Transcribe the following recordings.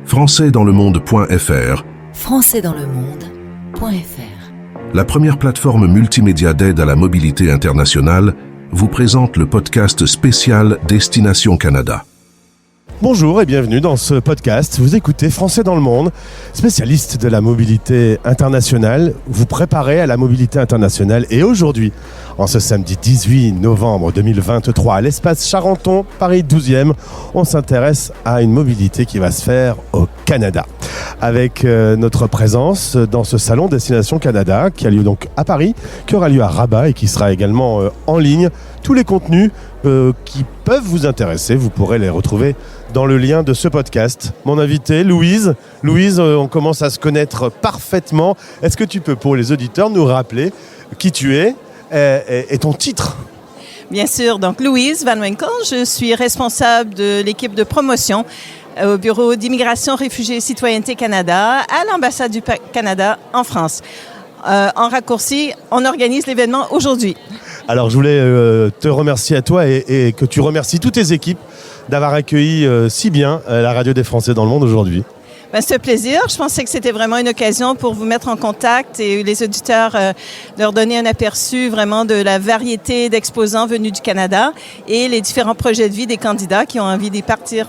françaisdanslemonde.fr. françaisdanslemonde.fr. La première plateforme multimédia d'aide à la mobilité internationale vous présente le podcast spécial Destination Canada. Bonjour et bienvenue dans ce podcast. Vous écoutez Français dans le monde, spécialiste de la mobilité internationale. Vous préparez à la mobilité internationale et aujourd'hui, en ce samedi 18 novembre 2023, à l'espace Charenton, Paris 12e, on s'intéresse à une mobilité qui va se faire au Canada. Avec notre présence dans ce salon Destination Canada qui a lieu donc à Paris, qui aura lieu à Rabat et qui sera également en ligne. Tous les contenus qui peuvent vous intéresser, vous pourrez les retrouver dans le lien de ce podcast. Mon invité, Louise. Louise, on commence à se connaître parfaitement. Est-ce que tu peux, pour les auditeurs, nous rappeler qui tu es et ton titre ? Bien sûr. Donc, Louise Van Winkle, je suis responsable de l'équipe de promotion au Bureau d'immigration, réfugiés et citoyenneté Canada à l'ambassade du Canada en France. En raccourci, on organise l'événement aujourd'hui. Alors, je voulais te remercier à toi et que tu remercies toutes tes équipes d'avoir accueilli si bien la radio des Français dans le monde aujourd'hui. C'est un plaisir. Je pensais que c'était vraiment une occasion pour vous mettre en contact et les auditeurs leur donner un aperçu vraiment de la variété d'exposants venus du Canada et les différents projets de vie des candidats qui ont envie d'y partir.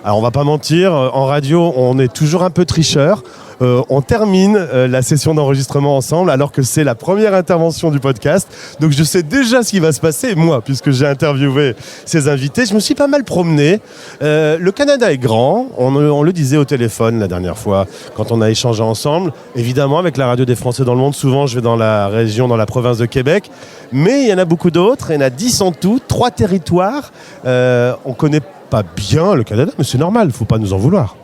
Alors, on va pas mentir, en radio, on est toujours un peu tricheur. On termine la session d'enregistrement ensemble alors que c'est la première intervention du podcast. Donc je sais déjà ce qui va se passer, moi, puisque j'ai interviewé ces invités. Je me suis pas mal promené. Le Canada est grand, on le disait au téléphone la dernière fois quand on a échangé ensemble. Évidemment, avec la radio des Français dans le monde, souvent je vais dans la région, dans la province de Québec. Mais il y en a beaucoup d'autres, il y en a 10 en tout, 3 territoires. On connaît pas bien le Canada, mais c'est normal, faut pas nous en vouloir.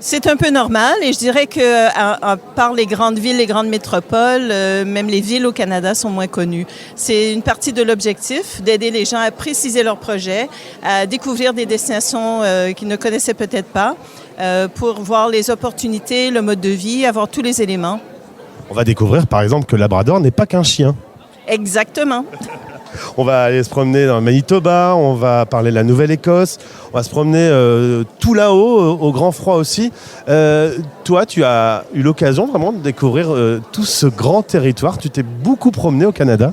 C'est un peu normal et je dirais que à part les grandes villes, les grandes métropoles, même les villes au Canada sont moins connues. C'est une partie de l'objectif d'aider les gens à préciser leurs projets, à découvrir des destinations qu'ils ne connaissaient peut-être pas, pour voir les opportunités, le mode de vie, avoir tous les éléments. On va découvrir par exemple que Labrador n'est pas qu'un chien. Exactement. On va aller se promener dans le Manitoba, on va parler de la Nouvelle-Écosse, on va se promener tout là-haut, au grand froid aussi. Toi, tu as eu l'occasion vraiment de découvrir tout ce grand territoire. Tu t'es beaucoup promené au Canada.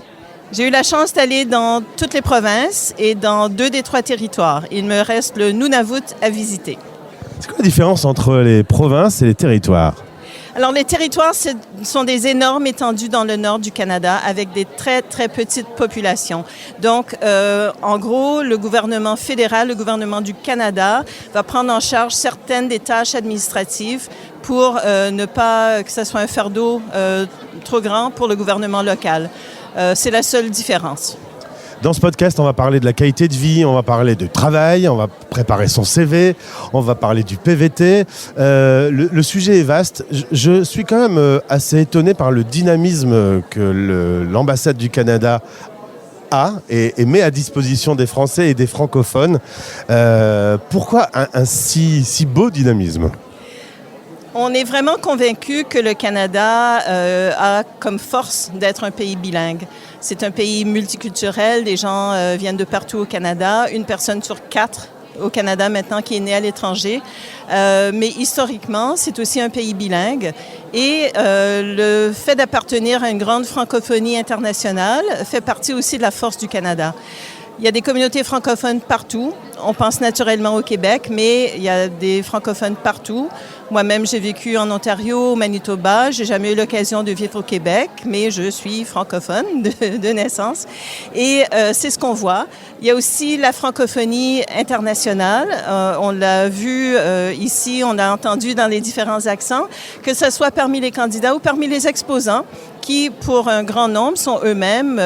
J'ai eu la chance d'aller dans toutes les provinces et dans 2 des 3 territoires. Il me reste le Nunavut à visiter. C'est quoi la différence entre les provinces et les territoires ? Alors, les territoires, ce sont des énormes étendues dans le nord du Canada avec des très, très petites populations. Donc, en gros, le gouvernement fédéral, le gouvernement du Canada va prendre en charge certaines des tâches administratives pour ne pas que ce soit un fardeau trop grand pour le gouvernement local. C'est la seule différence. Dans ce podcast, on va parler de la qualité de vie, on va parler de travail, on va préparer son CV, on va parler du PVT. Le sujet est vaste. Je suis quand même assez étonné par le dynamisme que l'ambassade du Canada a et met à disposition des Français et des francophones. Pourquoi un si beau dynamisme ? On est vraiment convaincu que le Canada a comme force d'être un pays bilingue. C'est un pays multiculturel, les gens viennent de partout au Canada, 1 personne sur 4 au Canada maintenant qui est née à l'étranger. Mais historiquement, c'est aussi un pays bilingue. Et le fait d'appartenir à une grande francophonie internationale fait partie aussi de la force du Canada. Il y a des communautés francophones partout. On pense naturellement au Québec, mais il y a des francophones partout. Moi-même, j'ai vécu en Ontario, au Manitoba. J'ai jamais eu l'occasion de vivre au Québec, mais je suis francophone de naissance. Et c'est ce qu'on voit. Il y a aussi la francophonie internationale. On l'a vu ici, on a entendu dans les différents accents, que ce soit parmi les candidats ou parmi les exposants, qui, pour un grand nombre, sont eux-mêmes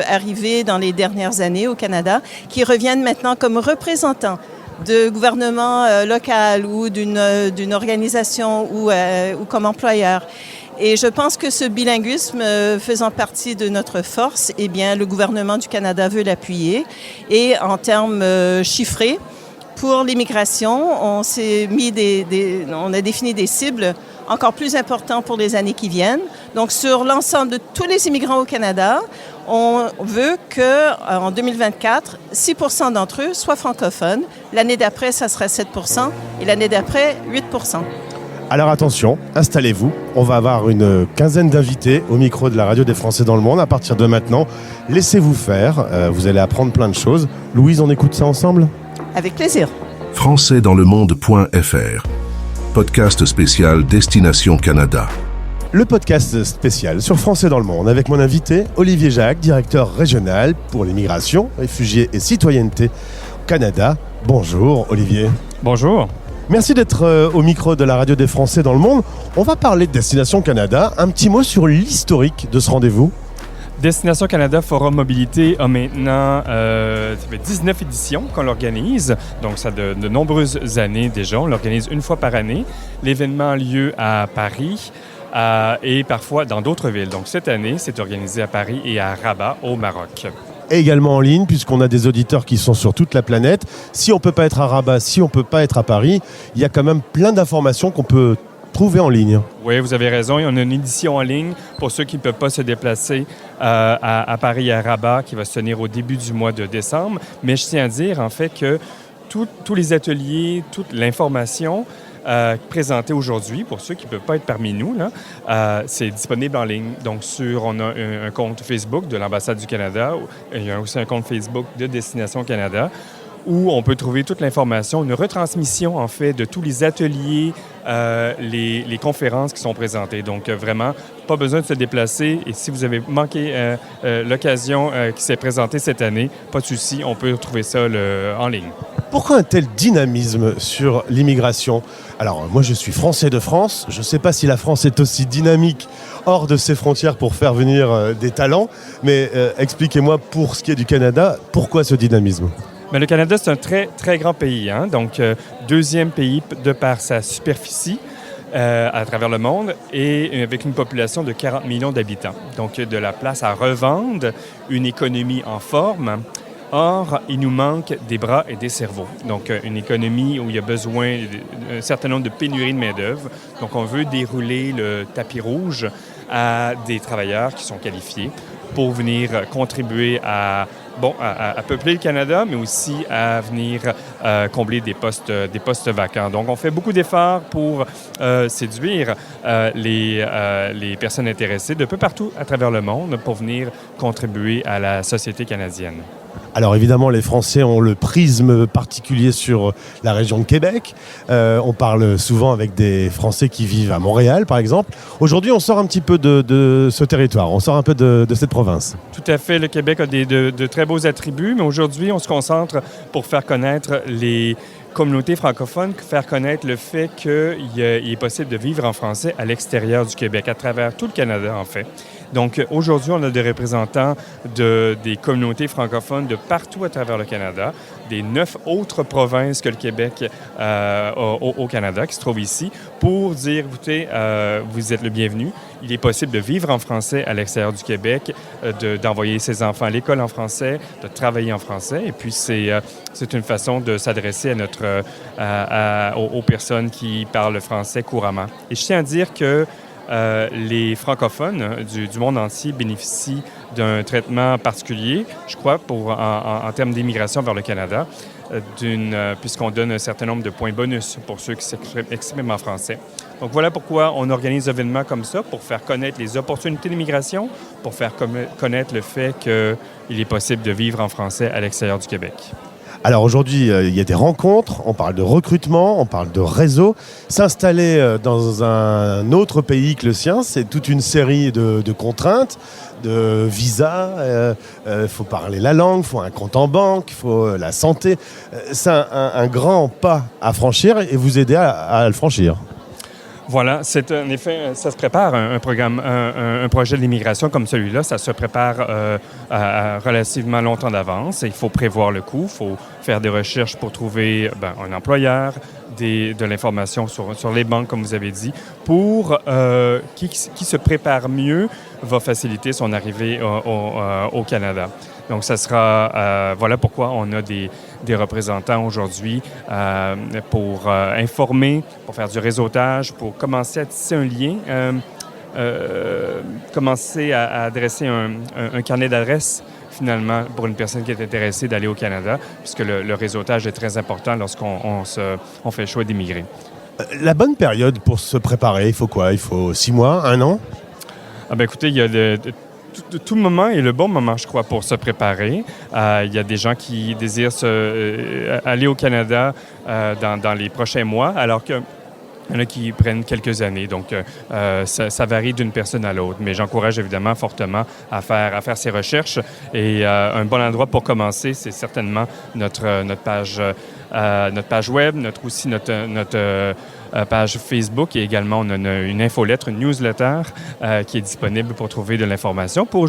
arrivés dans les dernières années au Canada, qui reviennent maintenant comme représentants de gouvernement local ou d'une organisation ou comme employeur. Et je pense que ce bilinguisme faisant partie de notre force, eh bien, le gouvernement du Canada veut l'appuyer. Et en termes chiffrés, pour l'immigration, on a défini des cibles encore plus importantes pour les années qui viennent. Donc, sur l'ensemble de tous les immigrants au Canada, On veut qu'en 2024, 6% d'entre eux soient francophones. L'année d'après, ça sera 7% et l'année d'après, 8%. Alors attention, installez-vous. On va avoir une quinzaine d'invités au micro de la radio des Français dans le monde à partir de maintenant. Laissez-vous faire, vous allez apprendre plein de choses. Louise, on écoute ça ensemble ? Avec plaisir. françaisdanslemonde.fr. Podcast spécial Destination Canada. Le podcast spécial sur Français dans le monde avec mon invité Olivier Jacques, directeur régional pour l'immigration, réfugiés et citoyenneté au Canada. Bonjour Olivier. Bonjour. Merci d'être au micro de la radio des Français dans le monde. On va parler de Destination Canada. Un petit mot sur l'historique de ce rendez-vous. Destination Canada Forum Mobilité a maintenant ça fait 19 éditions qu'on l'organise. Donc, ça a de nombreuses années déjà. On l'organise une fois par année. L'événement a lieu à Paris et parfois dans d'autres villes. Donc, cette année, c'est organisé à Paris et à Rabat, au Maroc. Et également en ligne, puisqu'on a des auditeurs qui sont sur toute la planète. Si on ne peut pas être à Rabat, si on ne peut pas être à Paris, il y a quand même plein d'informations qu'on peut trouver en ligne. Oui, vous avez raison. On a une édition en ligne pour ceux qui ne peuvent pas se déplacer à Paris et à Rabat, qui va se tenir au début du mois de décembre. Mais je tiens à dire, en fait, que tous les ateliers, toute l'information présentée aujourd'hui, pour ceux qui ne peuvent pas être parmi nous, là, c'est disponible en ligne. Donc, on a un compte Facebook de l'Ambassade du Canada. Il y a aussi un compte Facebook de Destination Canada, où on peut trouver toute l'information, une retransmission, en fait, de tous les ateliers, les conférences qui sont présentées. Donc, vraiment, pas besoin de se déplacer. Et si vous avez manqué l'occasion qui s'est présentée cette année, pas de souci, on peut trouver ça en ligne. Pourquoi un tel dynamisme sur l'immigration ? Alors, moi, je suis Français de France. Je ne sais pas si la France est aussi dynamique hors de ses frontières pour faire venir des talents. Mais expliquez-moi, pour ce qui est du Canada, pourquoi ce dynamisme ? Mais le Canada, c'est un très, très grand pays. Donc, deuxième pays de par sa superficie à travers le monde et avec une population de 40 millions d'habitants. Donc, de la place à revendre, une économie en forme. Or, il nous manque des bras et des cerveaux. Donc, une économie où il y a besoin d'un certain nombre de pénuries de main-d'œuvre. Donc, on veut dérouler le tapis rouge à des travailleurs qui sont qualifiés pour venir contribuer à peupler le Canada, mais aussi à venir combler des postes vacants. Donc, on fait beaucoup d'efforts pour séduire les personnes intéressées de peu partout à travers le monde pour venir contribuer à la société canadienne. Alors évidemment, les Français ont le prisme particulier sur la région de Québec. On parle souvent avec des Français qui vivent à Montréal, par exemple. Aujourd'hui, on sort un petit peu de ce territoire, on sort un peu de cette province. Tout à fait. Le Québec a de très beaux attributs, mais aujourd'hui, on se concentre pour faire connaître les communautés francophones, faire connaître le fait qu'il est possible de vivre en français à l'extérieur du Québec, à travers tout le Canada, en fait. Donc, aujourd'hui, on a des représentants des communautés francophones de partout à travers le Canada, des 9 autres provinces que le Québec au Canada, qui se trouvent ici, pour dire, écoutez, vous êtes le bienvenu. Il est possible de vivre en français à l'extérieur du Québec, d'envoyer ses enfants à l'école en français, de travailler en français. Et puis, c'est une façon de s'adresser aux personnes qui parlent le français couramment. Et je tiens à dire que les francophones du monde entier bénéficient d'un traitement particulier, je crois, en termes d'immigration vers le Canada, puisqu'on donne un certain nombre de points bonus pour ceux qui s'expriment en français. Donc voilà pourquoi on organise des événements comme ça, pour faire connaître les opportunités d'immigration, pour faire connaître le fait qu'il est possible de vivre en français à l'extérieur du Québec. Alors aujourd'hui, il y a des rencontres, on parle de recrutement, on parle de réseau. S'installer dans un autre pays que le sien, c'est toute une série de contraintes, de visas. Il faut parler la langue, il faut un compte en banque, il faut la santé. C'est un grand pas à franchir et vous aider à le franchir. Voilà, c'est en effet, ça se prépare, un programme, un projet d'immigration comme celui-là, ça se prépare à relativement longtemps d'avance. Il faut prévoir le coût, il faut faire des recherches pour trouver un employeur, de l'information sur les banques, comme vous avez dit, pour qui se prépare mieux va faciliter son arrivée au Canada. Donc, ça sera, voilà pourquoi on a des représentants aujourd'hui pour informer, pour faire du réseautage, pour commencer à tisser un lien commencer à adresser un carnet d'adresses finalement pour une personne qui est intéressée d'aller au Canada, puisque le réseautage est très important lorsqu'on fait le choix d'immigrer. La bonne période pour se préparer, il faut quoi? Il faut 6 mois, 1 an? Écoutez, il y a tout moment est le bon moment, je crois, pour se préparer. Il y a des gens qui désirent aller au Canada dans les prochains mois, alors que il y en a qui prennent quelques années, donc ça varie d'une personne à l'autre. Mais j'encourage évidemment fortement à faire ces recherches. Et un bon endroit pour commencer, c'est certainement notre page web, notre page Facebook. Et également, on a une infolettre, une newsletter qui est disponible pour trouver de l'information, pour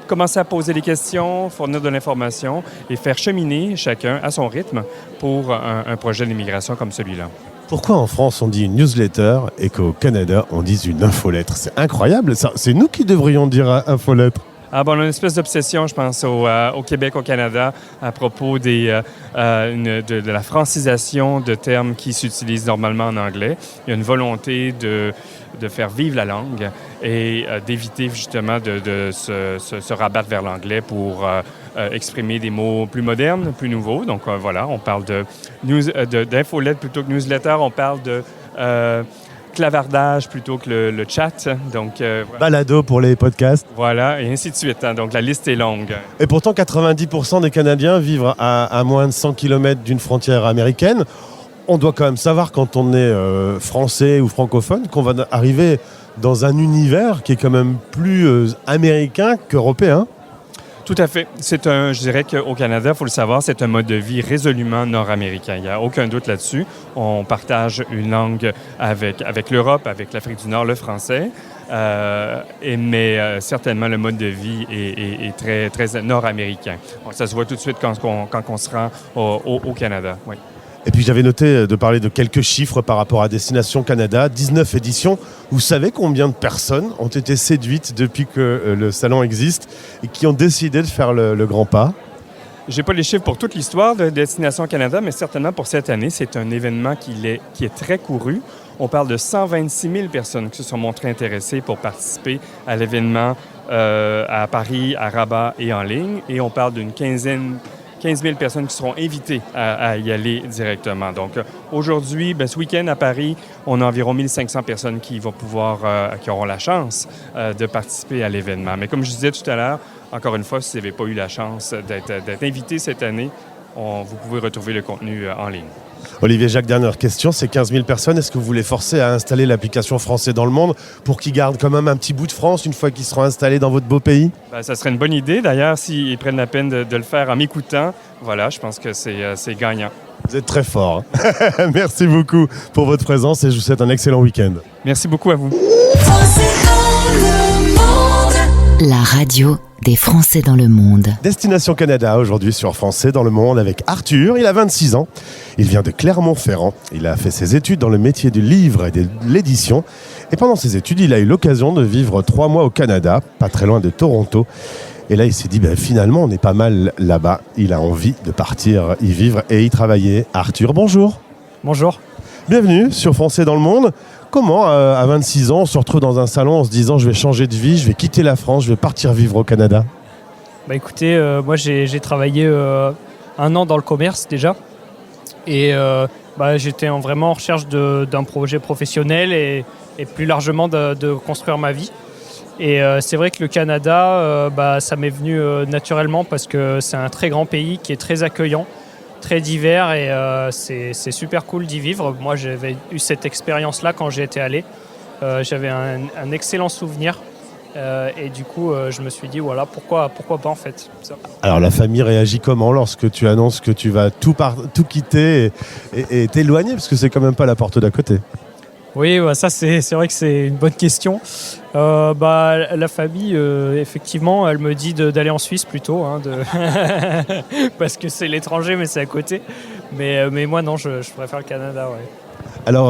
commencer à poser des questions, fournir de l'information et faire cheminer chacun à son rythme pour un projet d'immigration comme celui-là. Pourquoi en France on dit une newsletter et qu'au Canada on dit une infolettre? C'est incroyable, ça. C'est nous qui devrions dire infolettre. On a une espèce d'obsession, je pense, au Québec, au Canada, à propos de la francisation de termes qui s'utilisent normalement en anglais. Il y a une volonté de faire vivre la langue et d'éviter justement de se rabattre vers l'anglais pour exprimer des mots plus modernes, plus nouveaux. Donc voilà, on parle d'infolette plutôt que newsletter, on parle de clavardage plutôt que le chat. Donc, balado pour les podcasts. Voilà, et ainsi de suite. Donc la liste est longue. Et pourtant, 90% des Canadiens vivent à moins de 100 km d'une frontière américaine. On doit quand même savoir, quand on est français ou francophone, qu'on va arriver dans un univers qui est quand même plus américain qu'européen. Tout à fait. Je dirais qu'au Canada, il faut le savoir, c'est un mode de vie résolument nord-américain. Il n'y a aucun doute là-dessus. On partage une langue avec l'Europe, avec l'Afrique du Nord, le français. Mais certainement, le mode de vie est très, très nord-américain. Donc, ça se voit tout de suite quand on se rend au Canada. Oui. Et puis j'avais noté de parler de quelques chiffres par rapport à Destination Canada, 19 éditions. Vous savez combien de personnes ont été séduites depuis que le salon existe et qui ont décidé de faire le grand pas? Je n'ai pas les chiffres pour toute l'histoire de Destination Canada, mais certainement pour cette année, c'est un événement qui est très couru. On parle de 126 000 personnes qui se sont montrées intéressées pour participer à l'événement à Paris, à Rabat et en ligne. Et on parle d'une 15 000 personnes qui seront invitées à y aller directement. Donc, aujourd'hui, ce week-end à Paris, on a environ 1500 personnes qui vont qui auront la chance de participer à l'événement. Mais comme je disais tout à l'heure, encore une fois, si vous n'avez pas eu la chance d'être invité cette année, vous pouvez retrouver le contenu en ligne. Olivier Jacques, dernière question, ces 15 000 personnes, est-ce que vous les forcez à installer l'application Français dans le monde pour qu'ils gardent quand même un petit bout de France une fois qu'ils seront installés dans votre beau pays? Ça serait une bonne idée. D'ailleurs, s'ils prennent la peine de le faire en m'écoutant, voilà, je pense que c'est gagnant. Vous êtes très fort. Merci beaucoup pour votre présence et je vous souhaite un excellent week-end. Merci beaucoup à vous. La radio des Français dans le monde. Destination Canada, aujourd'hui sur Français dans le monde avec Arthur. Il a 26 ans. Il vient de Clermont-Ferrand. Il a fait ses études dans le métier du livre et de l'édition. Et pendant ses études, il a eu l'occasion de vivre 3 mois au Canada, pas très loin de Toronto. Et là, il s'est dit, finalement, on est pas mal là-bas. Il a envie de partir y vivre et y travailler. Arthur, bonjour. Bonjour. Bienvenue sur Français dans le monde. Comment, à 26 ans, on se retrouve dans un salon en se disant « je vais changer de vie, je vais quitter la France, je vais partir vivre au Canada » ? Écoutez, moi j'ai travaillé 1 an dans le commerce déjà. Et j'étais vraiment en recherche d'un projet professionnel et plus largement de construire ma vie. Et c'est vrai que le Canada, ça m'est venu naturellement parce que c'est un très grand pays qui est très accueillant, très divers et c'est super cool d'y vivre. Moi, j'avais eu cette expérience-là quand j'y étais allé. J'avais un excellent souvenir et du coup, je me suis dit, voilà, pourquoi pas en fait. Ça. Alors, la famille réagit comment lorsque tu annonces que tu vas tout quitter et t'éloigner, parce que c'est quand même pas la porte d'à côté? Oui, ça c'est vrai que c'est une bonne question. La famille, effectivement, elle me dit d'aller en Suisse plutôt, parce que c'est l'étranger, mais c'est à côté. Mais moi, non, je préfère le Canada, ouais. Alors,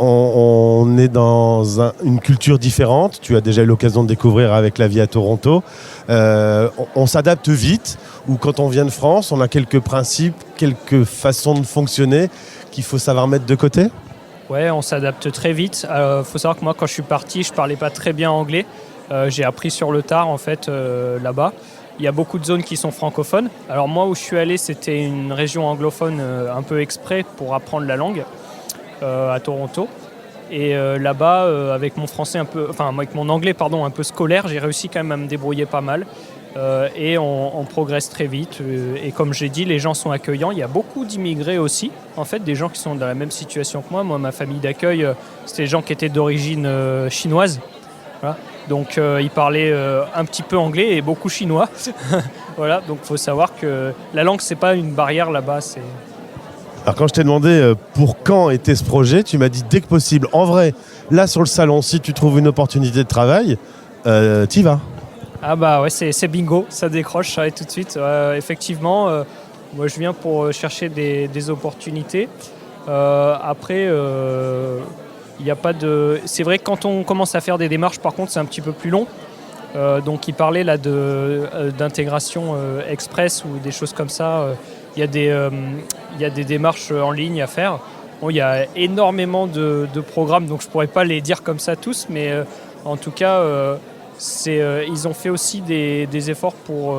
on est dans une culture différente. Tu as déjà eu l'occasion de découvrir avec la vie à Toronto. On s'adapte vite, ou quand on vient de France, on a quelques principes, quelques façons de fonctionner qu'il faut savoir mettre de côté? Ouais, on s'adapte très vite. Faut savoir que moi, quand je suis parti, je parlais pas très bien anglais. J'ai appris sur le tard, en fait, là-bas. Il y a beaucoup de zones qui sont francophones. Alors moi, où je suis allé, c'était une région anglophone un peu exprès pour apprendre la langue, à Toronto. Et là-bas, avec mon avec mon anglais, un peu scolaire, j'ai réussi quand même à me débrouiller pas mal. Et on progresse très vite. Et comme j'ai dit, les gens sont accueillants. Il y a beaucoup d'immigrés aussi, en fait, des gens qui sont dans la même situation que moi. Moi, ma famille d'accueil, c'était des gens qui étaient d'origine chinoise. Voilà. Donc, ils parlaient un petit peu anglais et beaucoup chinois. Voilà. Donc, il faut savoir que la langue, c'est pas une barrière là-bas. Alors quand je t'ai demandé pour quand était ce projet, tu m'as dit dès que possible. En vrai, là sur le salon, si tu trouves une opportunité de travail, t'y vas. Ah bah ouais, c'est bingo, ça décroche, ça et tout de suite. Effectivement, moi je viens pour chercher des opportunités. Après, il n'y a pas de... C'est vrai que quand on commence à faire des démarches, par contre, c'est un petit peu plus long. Donc il parlait là d'intégration express ou des choses comme ça. Il y a des démarches en ligne à faire. Bon, il y a énormément de programmes, donc je ne pourrais pas les dire comme ça tous, mais en tout cas, ils ont fait aussi des efforts pour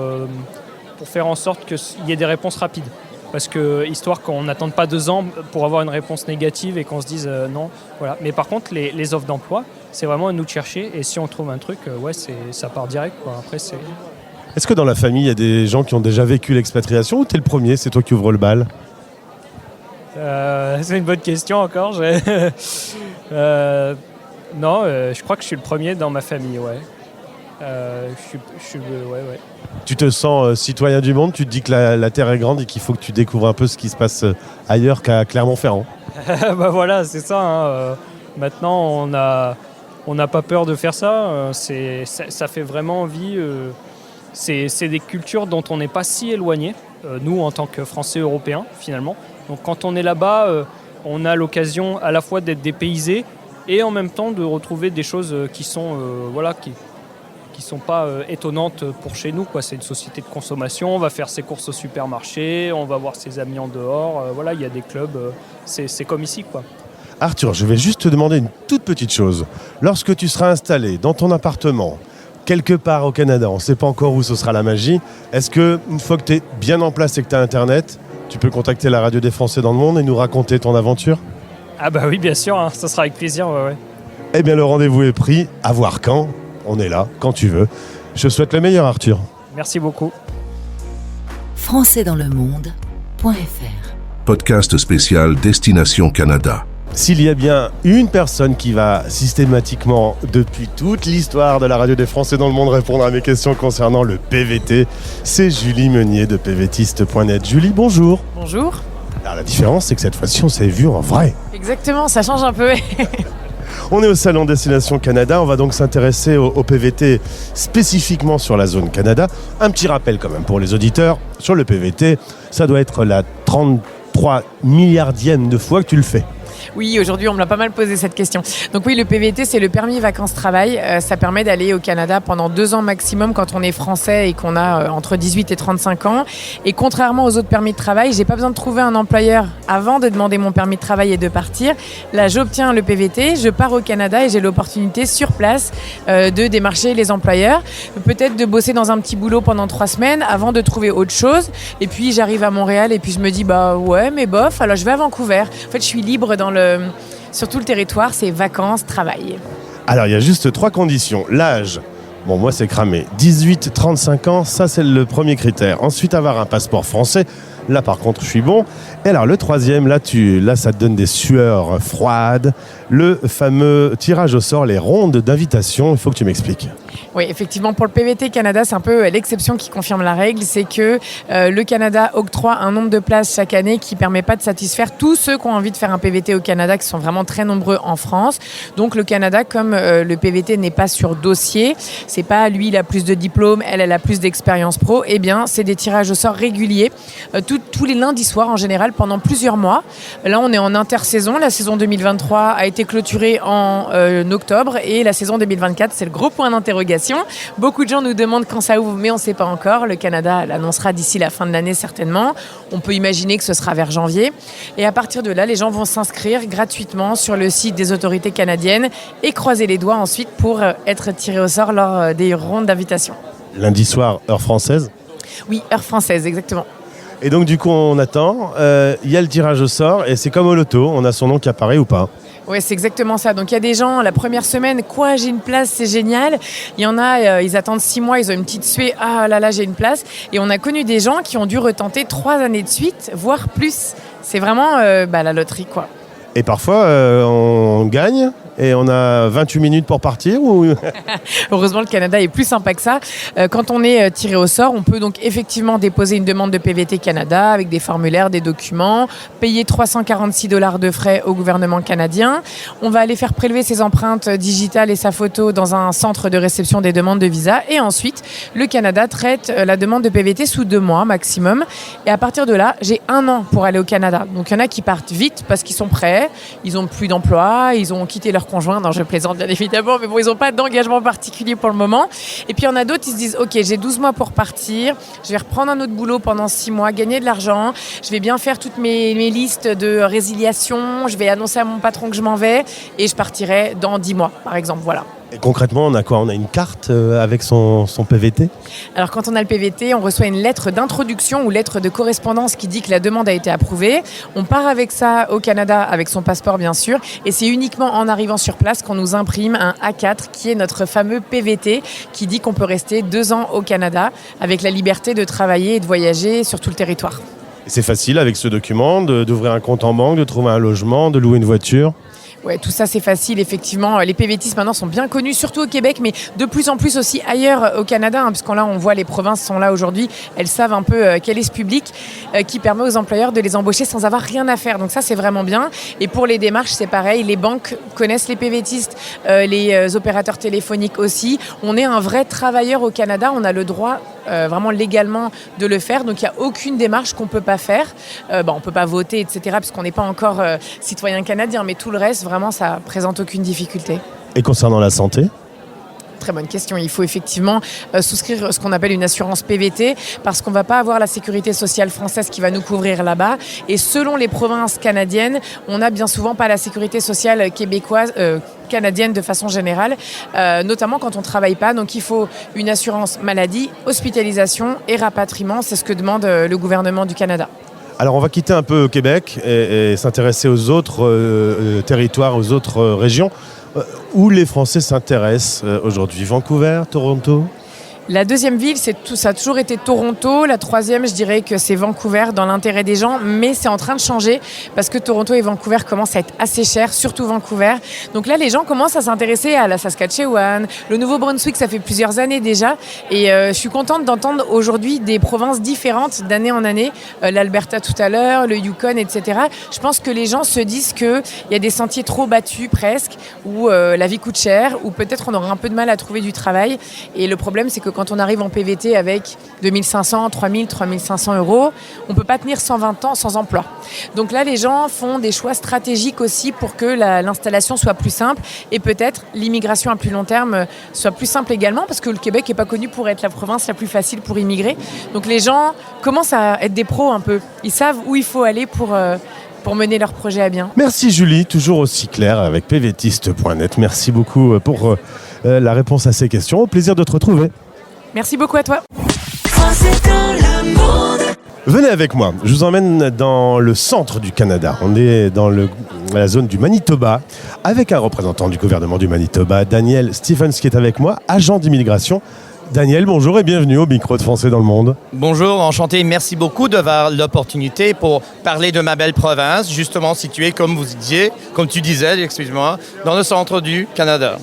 faire en sorte qu'il y ait des réponses rapides. Parce que, histoire qu'on n'attende pas 2 ans pour avoir une réponse négative et qu'on se dise non. Voilà. Mais par contre, les offres d'emploi, c'est vraiment à nous de chercher. Et si on trouve un truc, ça part direct, quoi. Après, Est-ce que dans la famille, il y a des gens qui ont déjà vécu l'expatriation ou t'es le premier, c'est toi qui ouvres le bal ? C'est une bonne question encore. Non, je crois que je suis le premier dans ma famille, ouais. Ouais. Tu te sens citoyen du monde, tu te dis que la Terre est grande et qu'il faut que tu découvres un peu ce qui se passe ailleurs qu'à Clermont-Ferrand. Bah voilà, c'est ça. Hein. Maintenant, on n'a pas peur de faire ça. Ça fait vraiment envie. C'est des cultures dont on n'est pas si éloigné, nous en tant que Français européens finalement. Donc quand on est là-bas, on a l'occasion à la fois d'être dépaysé et en même temps de retrouver des choses qui sont qui sont pas étonnantes pour chez nous, quoi. C'est une société de consommation, on va faire ses courses au supermarché, on va voir ses amis en dehors, voilà, il y a des clubs, c'est comme ici, quoi. Arthur, je vais juste te demander une toute petite chose. Lorsque tu seras installé dans ton appartement, quelque part au Canada, on ne sait pas encore où ce sera la magie, est-ce qu'une fois que tu es bien en place et que tu as Internet, tu peux contacter la radio des Français dans le monde et nous raconter ton aventure ? Ah bah oui, bien sûr, hein, ça sera avec plaisir, ouais. Eh bien, le rendez-vous est pris. À voir quand. On est là, quand tu veux. Je te souhaite le meilleur, Arthur. Merci beaucoup. françaisdanslemonde.fr Podcast spécial Destination Canada. S'il y a bien une personne qui va systématiquement, depuis toute l'histoire de la radio des Français dans le monde, répondre à mes questions concernant le PVT, c'est Julie Meunier de pvtiste.net. Julie, bonjour. Bonjour. Alors la différence, c'est que cette fois-ci, on s'est vu en vrai. Exactement, ça change un peu. On est au salon Destination Canada, on va donc s'intéresser au PVT spécifiquement sur la zone Canada. Un petit rappel quand même pour les auditeurs, sur le PVT, ça doit être la 33 milliardième de fois que tu le fais. Oui, aujourd'hui, on me l'a pas mal posé cette question. Donc oui, le PVT, c'est le permis vacances-travail. Ça permet d'aller au Canada pendant 2 ans maximum quand on est français et qu'on a entre 18 et 35 ans. Et contrairement aux autres permis de travail, j'ai pas besoin de trouver un employeur avant de demander mon permis de travail et de partir. Là, j'obtiens le PVT, je pars au Canada et j'ai l'opportunité sur place de démarcher les employeurs. Peut-être de bosser dans un petit boulot pendant 3 semaines avant de trouver autre chose. Et puis, j'arrive à Montréal et puis je me dis, bah ouais, mais bof, alors je vais à Vancouver. En fait, je suis libre sur tout le territoire, c'est vacances, travail. Alors, il y a juste 3 conditions. L'âge, bon, moi, c'est cramé. 18-35 ans, ça, c'est le premier critère. Ensuite, avoir un passeport français. Là, par contre, je suis bon. Et alors, le troisième, là, ça te donne des sueurs froides. Le fameux tirage au sort, les rondes d'invitation. Il faut que tu m'expliques. Oui, effectivement, pour le PVT Canada, c'est un peu l'exception qui confirme la règle. C'est que le Canada octroie un nombre de places chaque année qui ne permet pas de satisfaire tous ceux qui ont envie de faire un PVT au Canada, qui sont vraiment très nombreux en France. Donc le Canada, comme le PVT n'est pas sur dossier, c'est pas lui, il a plus de diplômes, elle a plus d'expérience pro, eh bien, c'est des tirages au sort réguliers, tous les lundis soirs en général, pendant plusieurs mois. Là, on est en intersaison. La saison 2023 a été été clôturé en octobre et la saison 2024, c'est le gros point d'interrogation. Beaucoup de gens nous demandent quand ça ouvre, mais on ne sait pas encore. Le Canada l'annoncera d'ici la fin de l'année certainement. On peut imaginer que ce sera vers janvier. Et à partir de là, les gens vont s'inscrire gratuitement sur le site des autorités canadiennes et croiser les doigts ensuite pour être tirés au sort lors des rondes d'invitation. Lundi soir, heure française. Oui, heure française, exactement. Et donc du coup on attend, il y a le tirage au sort et c'est comme au loto, on a son nom qui apparaît ou pas? Oui, c'est exactement ça. Donc il y a des gens, la première semaine, quoi, j'ai une place, c'est génial. Il y en a, ils attendent 6 mois, ils ont une petite suée, ah là là, j'ai une place. Et on a connu des gens qui ont dû retenter 3 années de suite, voire plus. C'est vraiment la loterie, quoi. Et parfois on gagne et on a 28 minutes pour partir ou... Heureusement, le Canada est plus sympa que ça. Quand on est tiré au sort, on peut donc effectivement déposer une demande de PVT Canada avec des formulaires, des documents, payer 346 $ de frais au gouvernement canadien. On va aller faire prélever ses empreintes digitales et sa photo dans un centre de réception des demandes de visa. Et ensuite, le Canada traite la demande de PVT sous 2 mois maximum. Et à partir de là, j'ai 1 an pour aller au Canada. Donc il y en a qui partent vite parce qu'ils sont prêts, ils n'ont plus d'emploi, ils ont quitté leur conjoint, non je plaisante bien évidemment, mais bon ils n'ont pas d'engagement particulier pour le moment. Et puis il y en a d'autres, ils se disent ok, j'ai 12 mois pour partir, je vais reprendre un autre boulot pendant 6 mois, gagner de l'argent, je vais bien faire toutes mes listes de résiliation, je vais annoncer à mon patron que je m'en vais et je partirai dans 10 mois par exemple, voilà. Et concrètement, on a quoi? On a une carte avec son PVT? Alors quand on a le PVT, on reçoit une lettre d'introduction ou lettre de correspondance qui dit que la demande a été approuvée. On part avec ça au Canada, avec son passeport bien sûr, et c'est uniquement en arrivant sur place qu'on nous imprime un A4 qui est notre fameux PVT qui dit qu'on peut rester 2 ans au Canada avec la liberté de travailler et de voyager sur tout le territoire. Et c'est facile avec ce document d'ouvrir un compte en banque, de trouver un logement, de louer une voiture? Ouais, tout ça c'est facile, effectivement. Les PVTistes maintenant sont bien connus, surtout au Québec, mais de plus en plus aussi ailleurs au Canada, parce qu'on là on voit les provinces sont là aujourd'hui, elles savent un peu quel est ce public qui permet aux employeurs de les embaucher sans avoir rien à faire. Donc ça c'est vraiment bien. Et pour les démarches c'est pareil, les banques connaissent les PVTistes, les opérateurs téléphoniques aussi. On est un vrai travailleur au Canada, on a le droit vraiment légalement de le faire, donc il n'y a aucune démarche qu'on ne peut pas faire. On ne peut pas voter, etc., parce qu'on n'est pas encore citoyen canadien, mais tout le reste, vraiment, ça ne présente aucune difficulté. Et concernant la santé ? Très bonne question. Il faut effectivement souscrire ce qu'on appelle une assurance PVT parce qu'on ne va pas avoir la sécurité sociale française qui va nous couvrir là-bas. Et selon les provinces canadiennes, on n'a bien souvent pas la sécurité sociale québécoise, canadienne de façon générale, notamment quand on ne travaille pas. Donc il faut une assurance maladie, hospitalisation et rapatriement. C'est ce que demande le gouvernement du Canada. Alors on va quitter un peu Québec et s'intéresser aux autres territoires, aux autres régions. Où les Français s'intéressent aujourd'hui? Vancouver, Toronto? La deuxième ville, ça a toujours été Toronto. La troisième, je dirais que c'est Vancouver dans l'intérêt des gens. Mais c'est en train de changer parce que Toronto et Vancouver commencent à être assez chers, surtout Vancouver. Donc là, les gens commencent à s'intéresser à la Saskatchewan. Le Nouveau-Brunswick, ça fait plusieurs années déjà. Et je suis contente d'entendre aujourd'hui des provinces différentes d'année en année. L'Alberta tout à l'heure, le Yukon, etc. Je pense que les gens se disent qu'il y a des sentiers trop battus presque, où la vie coûte cher, où peut-être on aura un peu de mal à trouver du travail. Et le problème, c'est que quand on arrive en PVT avec 2500, 3000, 3500 €, on ne peut pas tenir 120 ans sans emploi. Donc là, les gens font des choix stratégiques aussi pour que l'installation soit plus simple et peut-être l'immigration à plus long terme soit plus simple également parce que le Québec n'est pas connu pour être la province la plus facile pour immigrer. Donc les gens commencent à être des pros un peu. Ils savent où il faut aller pour mener leur projet à bien. Merci Julie, toujours aussi claire avec pvtiste.net. Merci beaucoup pour la réponse à ces questions. Au plaisir de te retrouver. Merci beaucoup à toi. Venez avec moi, je vous emmène dans le centre du Canada. On est dans la zone du Manitoba avec un représentant du gouvernement du Manitoba, Daniel Stephens, qui est avec moi, agent d'immigration. Daniel, bonjour et bienvenue au micro de Français dans le monde. Bonjour, enchanté. Merci beaucoup d'avoir l'opportunité pour parler de ma belle province, justement située, comme tu disais, excuse-moi, dans le centre du Canada.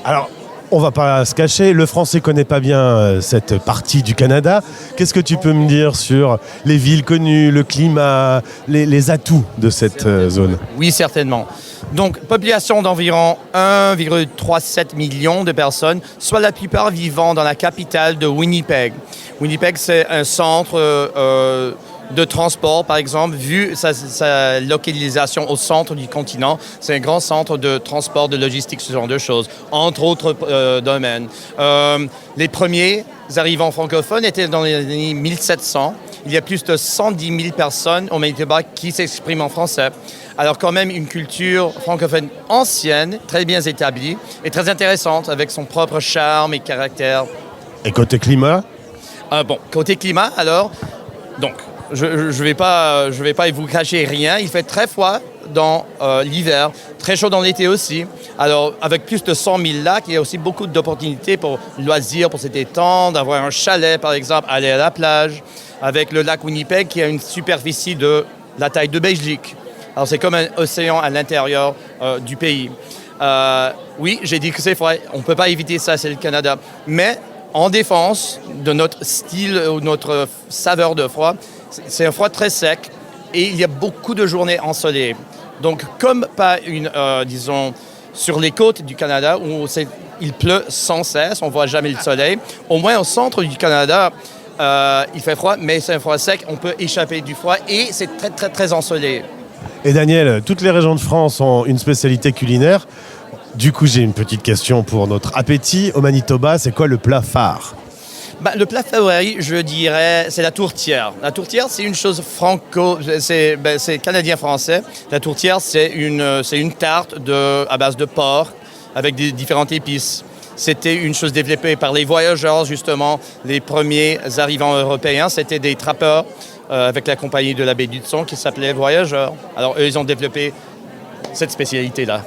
Alors, on va pas se cacher, le français connaît pas bien cette partie du Canada. Qu'est-ce que tu peux me dire sur les villes connues, le climat, les atouts de cette zone? Oui, certainement. Donc, population d'environ 1,37 million de personnes, soit la plupart vivant dans la capitale de Winnipeg. Winnipeg, c'est un centre de transport, par exemple, vu sa localisation au centre du continent. C'est un grand centre de transport, de logistique, ce genre de choses, entre autres domaines. Les premiers arrivants francophones étaient dans les années 1700. Il y a plus de 110 000 personnes au Manitoba qui s'expriment en français. Alors quand même une culture francophone ancienne, très bien établie et très intéressante avec son propre charme et caractère. Et côté climat? Côté climat, alors, donc, je vais pas vous cacher rien. Il fait très froid dans l'hiver, très chaud dans l'été aussi. Alors, avec plus de 100 000 lacs, il y a aussi beaucoup d'opportunités pour loisirs, pour se détendre, avoir un chalet, par exemple, aller à la plage, avec le lac Winnipeg qui a une superficie de la taille de Belgique. Alors, c'est comme un océan à l'intérieur du pays. Oui, j'ai dit que c'est froid. On ne peut pas éviter ça, c'est le Canada. Mais en défense de notre style ou notre saveur de froid, c'est un froid très sec et il y a beaucoup de journées ensoleillées. Donc, comme pas disons, sur les côtes du Canada où il pleut sans cesse, on ne voit jamais le soleil, au moins au centre du Canada, il fait froid, mais c'est un froid sec, on peut échapper du froid et c'est très, très, très ensoleillé. Et Daniel, toutes les régions de France ont une spécialité culinaire. Du coup, j'ai une petite question pour notre appétit. Au Manitoba, c'est quoi le plat phare? Le plat favori, je dirais, c'est la tourtière. La tourtière, c'est une chose c'est canadien-français. La tourtière, c'est une tarte à base de porc avec des différentes épices. C'était une chose développée par les voyageurs, justement. Les premiers arrivants européens, c'était des trappeurs avec la compagnie de la baie d'Hudson qui s'appelait Voyageurs. Alors, eux, ils ont développé cette spécialité-là.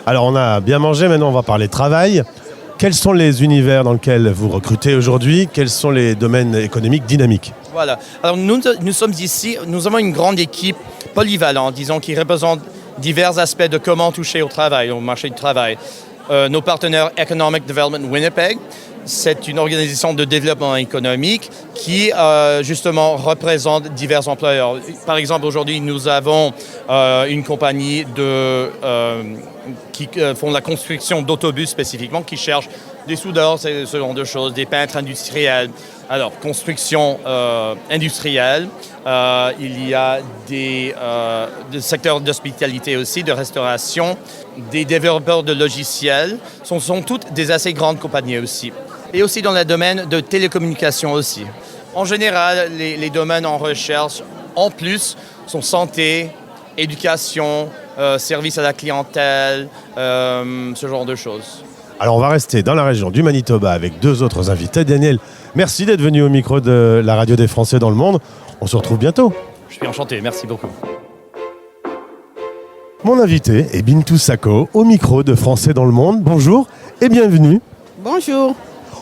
Alors, on a bien mangé, maintenant on va parler travail. Quels sont les univers dans lesquels vous recrutez aujourd'hui? Quels sont les domaines économiques dynamiques? Voilà. Alors, nous sommes ici, nous avons une grande équipe polyvalente, disons, qui représente divers aspects de comment toucher au travail, au marché du travail. Nos partenaires Economic Development Winnipeg, c'est une organisation de développement économique qui, justement, représente divers employeurs. Par exemple, aujourd'hui, nous avons une compagnie qui font la construction d'autobus spécifiquement, qui cherchent des soudeurs, ce genre de choses, des peintres industriels. Alors, construction industrielle, il y a des secteurs d'hospitalité aussi, de restauration, des développeurs de logiciels. Ce sont toutes des assez grandes compagnies aussi. Et aussi dans le domaine de télécommunications aussi. En général, les domaines en recherche, en plus, sont santé, éducation, service à la clientèle, ce genre de choses. Alors on va rester dans la région du Manitoba avec deux autres invités. Daniel, merci d'être venu au micro de la radio des Français dans le monde. On se retrouve bientôt. Je suis enchanté, merci beaucoup. Mon invité est Bintou Sako, au micro de Français dans le monde. Bonjour et bienvenue. Bonjour.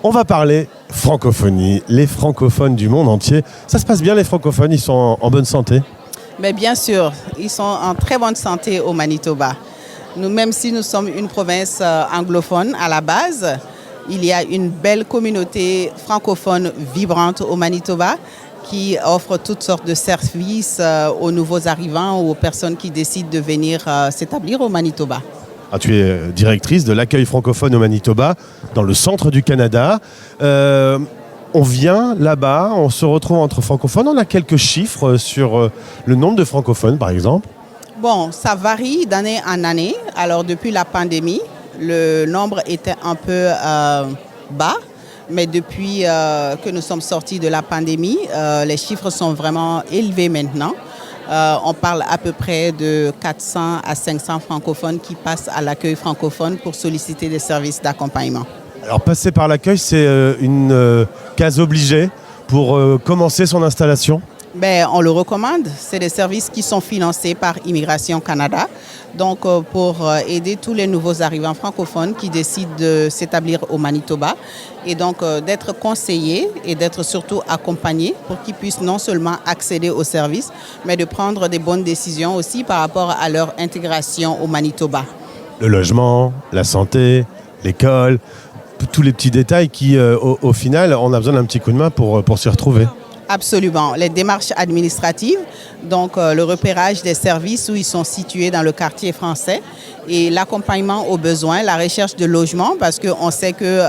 On va parler francophonie, les francophones du monde entier. Ça se passe bien, les francophones, ils sont en bonne santé? Mais bien sûr, ils sont en très bonne santé au Manitoba. Nous, même si nous sommes une province anglophone à la base, il y a une belle communauté francophone vibrante au Manitoba qui offre toutes sortes de services aux nouveaux arrivants ou aux personnes qui décident de venir s'établir au Manitoba. Ah, tu es directrice de l'accueil francophone au Manitoba, dans le centre du Canada. On vient là-bas, on se retrouve entre francophones. On a quelques chiffres sur le nombre de francophones, par exemple? Bon, ça varie d'année en année. Alors, depuis la pandémie, le nombre était un peu bas. Mais depuis que nous sommes sortis de la pandémie, les chiffres sont vraiment élevés maintenant. On parle à peu près de 400 à 500 francophones qui passent à l'accueil francophone pour solliciter des services d'accompagnement. Alors, passer par l'accueil, c'est une case obligée pour commencer son installation? Ben, on le recommande. C'est des services qui sont financés par Immigration Canada. Donc, pour aider tous les nouveaux arrivants francophones qui décident de s'établir au Manitoba. Et donc, d'être conseillés et d'être surtout accompagnés pour qu'ils puissent non seulement accéder aux services, mais de prendre des bonnes décisions aussi par rapport à leur intégration au Manitoba. Le logement, la santé, l'école, tous les petits détails qui, au final, on a besoin d'un petit coup de main pour s'y retrouver. Absolument. Les démarches administratives, donc le repérage des services où ils sont situés dans le quartier français et l'accompagnement aux besoins, la recherche de logement, parce qu'on sait que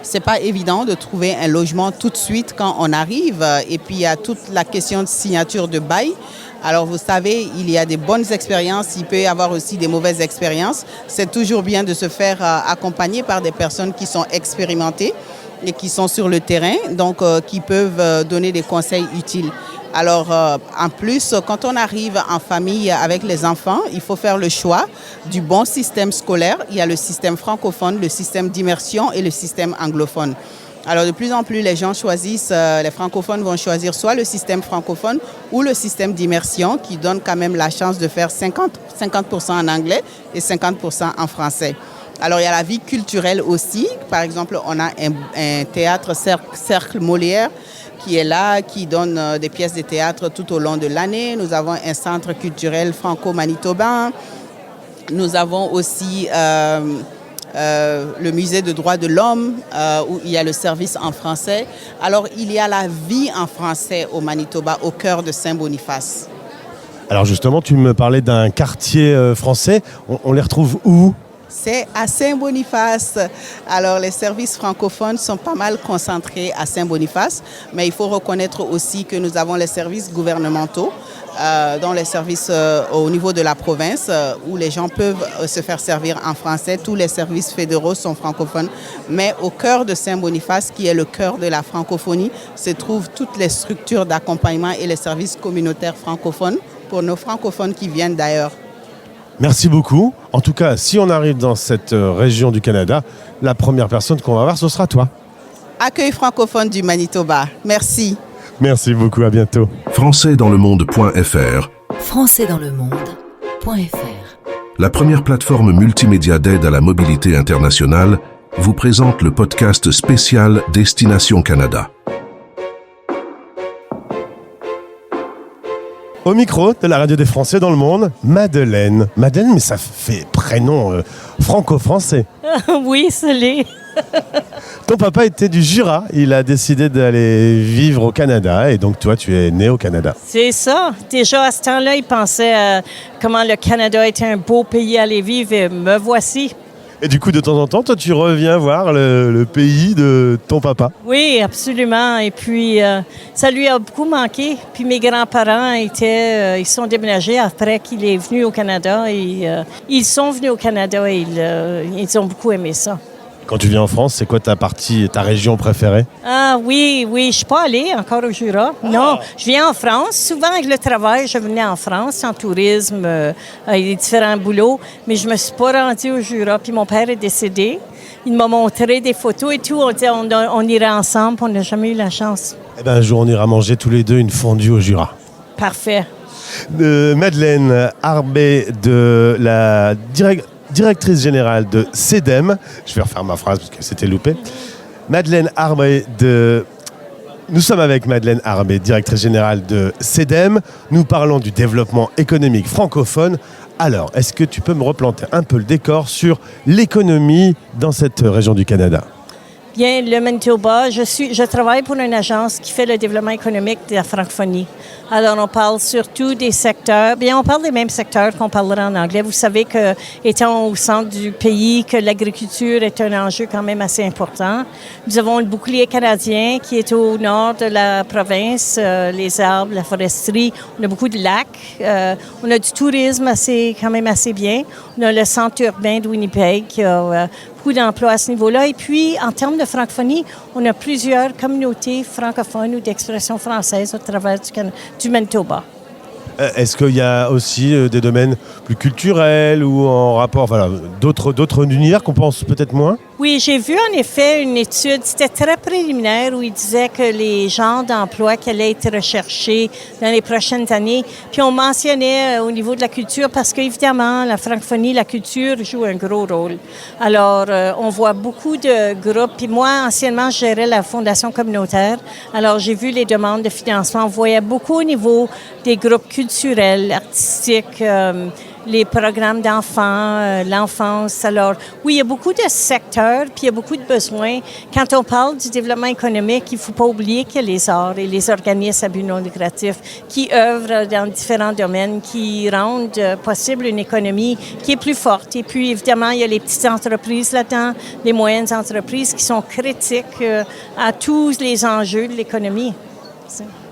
c'est pas évident de trouver un logement tout de suite quand on arrive. Et puis il y a toute la question de signature de bail. Alors vous savez, il y a des bonnes expériences, il peut y avoir aussi des mauvaises expériences. C'est toujours bien de se faire accompagner par des personnes qui sont expérimentées et qui sont sur le terrain, donc qui peuvent donner des conseils utiles. Alors, en plus, quand on arrive en famille avec les enfants, il faut faire le choix du bon système scolaire. Il y a le système francophone, le système d'immersion et le système anglophone. Alors, de plus en plus, les gens choisissent, les francophones vont choisir soit le système francophone ou le système d'immersion qui donne quand même la chance de faire 50% en anglais et 50% en français. Alors, il y a la vie culturelle aussi. Par exemple, on a un théâtre Cercle Molière qui est là, qui donne des pièces de théâtre tout au long de l'année. Nous avons un centre culturel franco-manitobain. Nous avons aussi le musée des droits de l'homme, où il y a le service en français. Alors, il y a la vie en français au Manitoba, au cœur de Saint-Boniface. Alors justement, tu me parlais d'un quartier français. On les retrouve où ? C'est à Saint-Boniface. Alors, les services francophones sont pas mal concentrés à Saint-Boniface, mais il faut reconnaître aussi que nous avons les services gouvernementaux, dont les services au niveau de la province, où les gens peuvent se faire servir en français. Tous les services fédéraux sont francophones, mais au cœur de Saint-Boniface, qui est le cœur de la francophonie, se trouvent toutes les structures d'accompagnement et les services communautaires francophones pour nos francophones qui viennent d'ailleurs. Merci beaucoup. En tout cas, si on arrive dans cette région du Canada, la première personne qu'on va voir, ce sera toi. Accueil francophone du Manitoba. Merci. Merci beaucoup, à bientôt. Françaisdanslemonde.fr françaisdanslemonde.fr La première plateforme multimédia d'aide à la mobilité internationale vous présente le podcast spécial Destination Canada. Au micro de la radio des Français dans le monde, Madeleine. Madeleine, mais ça fait prénom franco-français. Oui, ça l'est. Ton papa était du Jura, il a décidé d'aller vivre au Canada et donc toi, tu es né au Canada. C'est ça. Déjà, à ce temps-là, il pensait comment le Canada était un beau pays à aller vivre et me voici. Et du coup, de temps en temps, toi, tu reviens voir le pays de ton papa. Oui, absolument. Et puis, ça lui a beaucoup manqué. Puis mes grands-parents ils sont déménagés après qu'il est venu au Canada. Et, ils sont venus au Canada et ils ont beaucoup aimé ça. Quand tu viens en France, c'est quoi ta région préférée? Ah oui, je ne suis pas allée encore au Jura. Non, je viens en France. Souvent, avec le travail, je venais en France, en tourisme, avec des différents boulots. Mais je ne me suis pas rendue au Jura. Puis mon père est décédé. Il m'a montré des photos et tout. On disait on irait ensemble. On n'a jamais eu la chance. Eh bien, un jour, on ira manger tous les deux une fondue au Jura. Parfait. Madeleine Arbé de la directrice générale de CEDEM. Je vais refaire ma phrase parce que c'était loupé. Madeleine Arbé Nous sommes avec Madeleine Arbé, directrice générale de CEDEM. Nous parlons du développement économique francophone. Alors, est-ce que tu peux me replanter un peu le décor sur l'économie dans cette région du Canada? Bien, le Manitoba, je travaille pour une agence qui fait le développement économique de la francophonie. Alors, on parle surtout des secteurs. Bien, on parle des mêmes secteurs qu'on parlera en anglais. Vous savez que, étant au centre du pays, que l'agriculture est un enjeu quand même assez important. Nous avons le bouclier canadien qui est au nord de la province, les arbres, la foresterie. On a beaucoup de lacs. On a du tourisme quand même assez bien. On a le centre urbain de Winnipeg qui a beaucoup d'emplois à ce niveau-là. Et puis, en termes de francophonie, on a plusieurs communautés francophones ou d'expression française au travers du Manitoba. Est-ce qu'il y a aussi des domaines plus culturels ou en rapport, d'autres univers qu'on pense peut-être moins? Oui, j'ai vu en effet une étude, c'était très préliminaire, où il disait que les genres d'emplois qui allaient être recherchés dans les prochaines années, puis on mentionnait au niveau de la culture, parce qu'évidemment, la francophonie, la culture joue un gros rôle. Alors, on voit beaucoup de groupes, puis moi, anciennement, je gérais la fondation communautaire, alors j'ai vu les demandes de financement, on voyait beaucoup au niveau des groupes culturels, artistiques, les programmes d'enfants, l'enfance. Alors, oui, il y a beaucoup de secteurs, puis il y a beaucoup de besoins. Quand on parle du développement économique, il ne faut pas oublier qu'il y a les arts et les organismes à but non lucratif qui œuvrent dans différents domaines, qui rendent possible une économie qui est plus forte. Et puis, évidemment, il y a les petites entreprises là-dedans, les moyennes entreprises qui sont critiques à tous les enjeux de l'économie.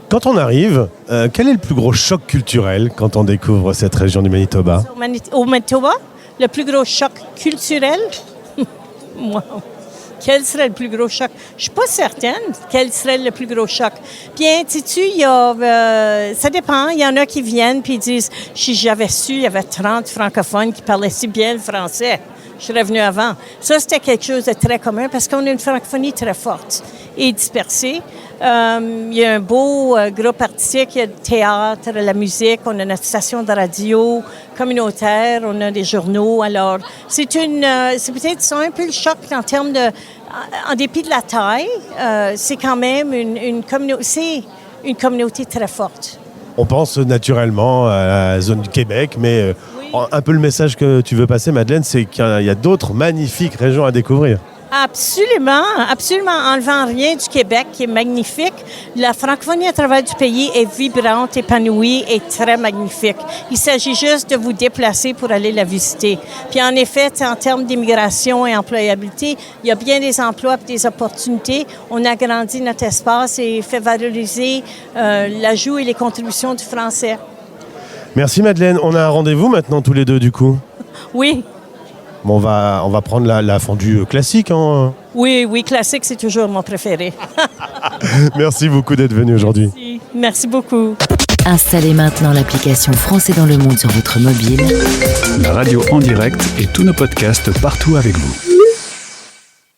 Quand on arrive, quel est le plus gros choc culturel quand on découvre cette région du Manitoba? Au Manitoba, le plus gros choc culturel? Wow. Quel serait le plus gros choc? Je ne suis pas certaine quel serait le plus gros choc. Bien, sais-tu, ça dépend. Il y en a qui viennent et disent « Si j'avais su, il y avait 30 francophones qui parlaient si bien le français. Je serais venu avant. » Ça, c'était quelque chose de très commun parce qu'on a une francophonie très forte et dispersée. Il y a un beau groupe artistique, il y a le théâtre, la musique, on a notre station de radio communautaire, on a des journaux. Alors, c'est peut-être ça un peu le choc en termes de... En dépit de la taille, c'est quand même une communauté très forte. On pense naturellement à la zone du Québec, mais un peu le message que tu veux passer, Madeleine, c'est qu'il y a d'autres magnifiques régions à découvrir. Absolument, absolument. Enlevant rien du Québec, qui est magnifique. La francophonie à travers du pays est vibrante, épanouie et très magnifique. Il s'agit juste de vous déplacer pour aller la visiter. Puis en effet, en termes d'immigration et employabilité, il y a bien des emplois et des opportunités. On a agrandi notre espace et fait valoriser l'ajout et les contributions du français. Merci Madeleine. On a un rendez-vous maintenant tous les deux du coup. Oui. Bon, on va prendre la fondue classique. Hein. Oui, classique, c'est toujours mon préféré. Merci beaucoup d'être venu aujourd'hui. Merci beaucoup. Installez maintenant l'application Français dans le monde sur votre mobile. La radio en direct et tous nos podcasts partout avec vous.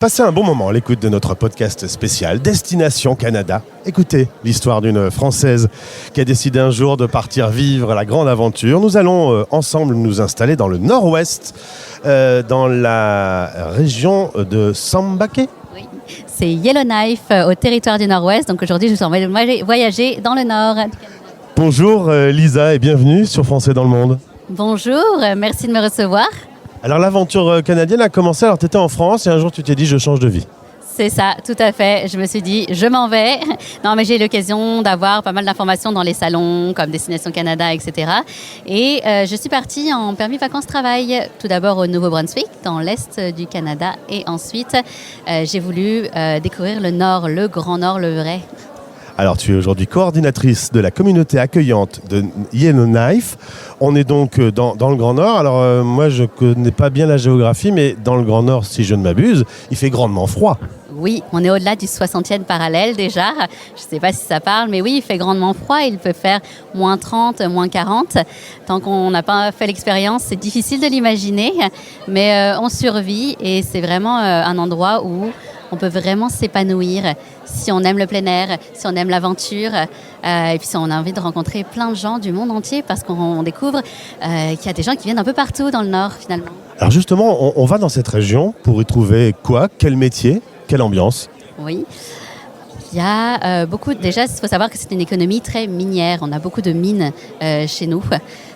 Passez un bon moment à l'écoute de notre podcast spécial Destination Canada. Écoutez l'histoire d'une Française qui a décidé un jour de partir vivre la grande aventure. Nous allons ensemble nous installer dans le nord-ouest, dans la région de Sambake. Oui, c'est Yellowknife au territoire du nord-ouest. Donc aujourd'hui, je suis en train de voyager dans le nord. Bonjour Lisa et bienvenue sur Français dans le monde. Bonjour, merci de me recevoir. Alors l'aventure canadienne a commencé, alors tu étais en France et un jour tu t'es dit je change de vie. C'est ça, tout à fait. Je me suis dit, je m'en vais. Non, mais j'ai eu l'occasion d'avoir pas mal d'informations dans les salons, comme Destination Canada, etc. Et je suis partie en permis vacances-travail, tout d'abord au Nouveau-Brunswick, dans l'est du Canada. Et ensuite, j'ai voulu découvrir le Nord, le Grand Nord, le vrai. Alors, tu es aujourd'hui coordinatrice de la communauté accueillante de Yellowknife. On est donc dans le Grand Nord. Alors, moi, je ne connais pas bien la géographie, mais dans le Grand Nord, si je ne m'abuse, il fait grandement froid. Oui, on est au-delà du 60e parallèle déjà. Je ne sais pas si ça parle, mais oui, il fait grandement froid. Il peut faire moins 30, moins 40. Tant qu'on n'a pas fait l'expérience, c'est difficile de l'imaginer. Mais on survit et c'est vraiment un endroit où on peut vraiment s'épanouir si on aime le plein air, si on aime l'aventure et puis si on a envie de rencontrer plein de gens du monde entier parce qu'on découvre qu'il y a des gens qui viennent un peu partout dans le Nord finalement. Alors justement, on va dans cette région pour y trouver quoi? Quel métier? Quelle ambiance? Oui. Il y a beaucoup... Déjà, il faut savoir que c'est une économie très minière. On a beaucoup de mines chez nous.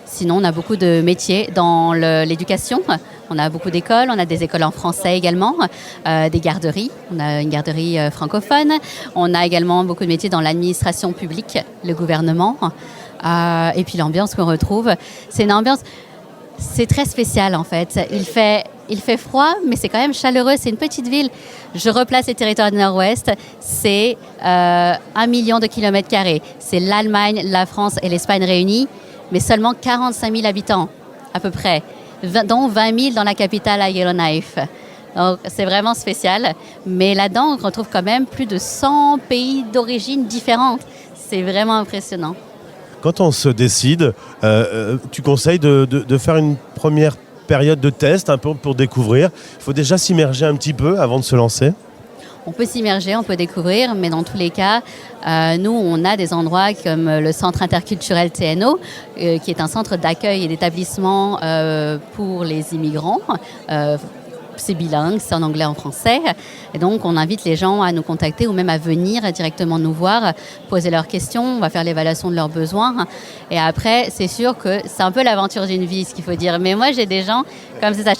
Sinon, on a beaucoup de métiers dans l'éducation. On a beaucoup d'écoles. On a des écoles en français également. Des garderies. On a une garderie francophone. On a également beaucoup de métiers dans l'administration publique, le gouvernement. Et puis l'ambiance qu'on retrouve, c'est une ambiance... C'est très spécial en fait. Il fait froid, mais c'est quand même chaleureux. C'est une petite ville. Je replace les territoires du Nord-Ouest. C'est 1 million de kilomètres carrés. C'est l'Allemagne, la France et l'Espagne réunis, mais seulement 45 000 habitants à peu près, dont 20 000 dans la capitale à Yellowknife. Donc c'est vraiment spécial. Mais là-dedans, on retrouve quand même plus de 100 pays d'origine différentes. C'est vraiment impressionnant. Quand on se décide, tu conseilles de faire une première période de test un peu pour découvrir. Il faut déjà s'immerger un petit peu avant de se lancer. On peut s'immerger, on peut découvrir, mais dans tous les cas, nous, on a des endroits comme le Centre interculturel TNO, qui est un centre d'accueil et d'établissement pour les immigrants c'est bilingue, c'est en anglais, en français. Et donc, on invite les gens à nous contacter ou même à venir directement nous voir, poser leurs questions. On va faire l'évaluation de leurs besoins. Et après, c'est sûr que c'est un peu l'aventure d'une vie, ce qu'il faut dire. Mais moi, j'ai des gens, comme c'est ça,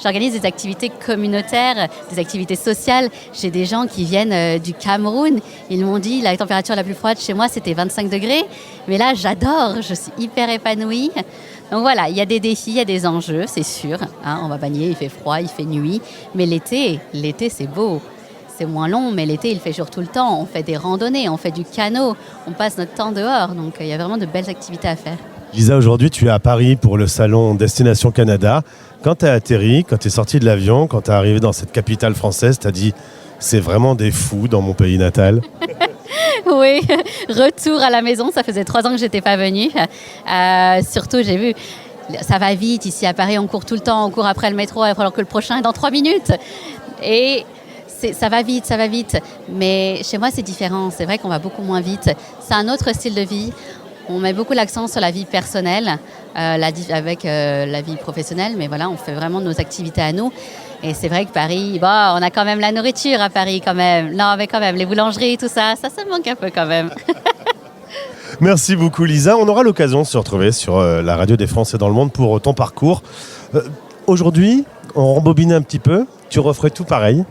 j'organise des activités communautaires, des activités sociales. J'ai des gens qui viennent du Cameroun. Ils m'ont dit, la température la plus froide chez moi, c'était 25 degrés. Mais là, j'adore, je suis hyper épanouie. Donc voilà, il y a des défis, il y a des enjeux, c'est sûr. On va baigner, il fait froid, il fait nuit. Mais l'été, c'est beau. C'est moins long, mais l'été, il fait jour tout le temps. On fait des randonnées, on fait du canot, on passe notre temps dehors. Donc il y a vraiment de belles activités à faire. Lisa, aujourd'hui, tu es à Paris pour le salon Destination Canada. Quand tu as atterri, quand tu es sorti de l'avion, quand tu es arrivé dans cette capitale française, tu as dit « c'est vraiment des fous dans mon pays natal ». Oui, retour à la maison, ça faisait 3 ans que je n'étais pas venue. Surtout, j'ai vu, ça va vite ici à Paris, on court tout le temps, on court après le métro, alors que le prochain est dans 3 minutes. Et ça va vite. Mais chez moi, c'est différent. C'est vrai qu'on va beaucoup moins vite. C'est un autre style de vie. On met beaucoup l'accent sur la vie personnelle avec la vie professionnelle. Mais voilà, on fait vraiment nos activités à nous. Et c'est vrai que Paris, on a quand même la nourriture à Paris quand même. Non, mais quand même, les boulangeries, tout ça me manque un peu quand même. Merci beaucoup Lisa. On aura l'occasion de se retrouver sur la radio des Français dans le monde pour ton parcours. Aujourd'hui, on rembobine un petit peu. Tu referais tout pareil ?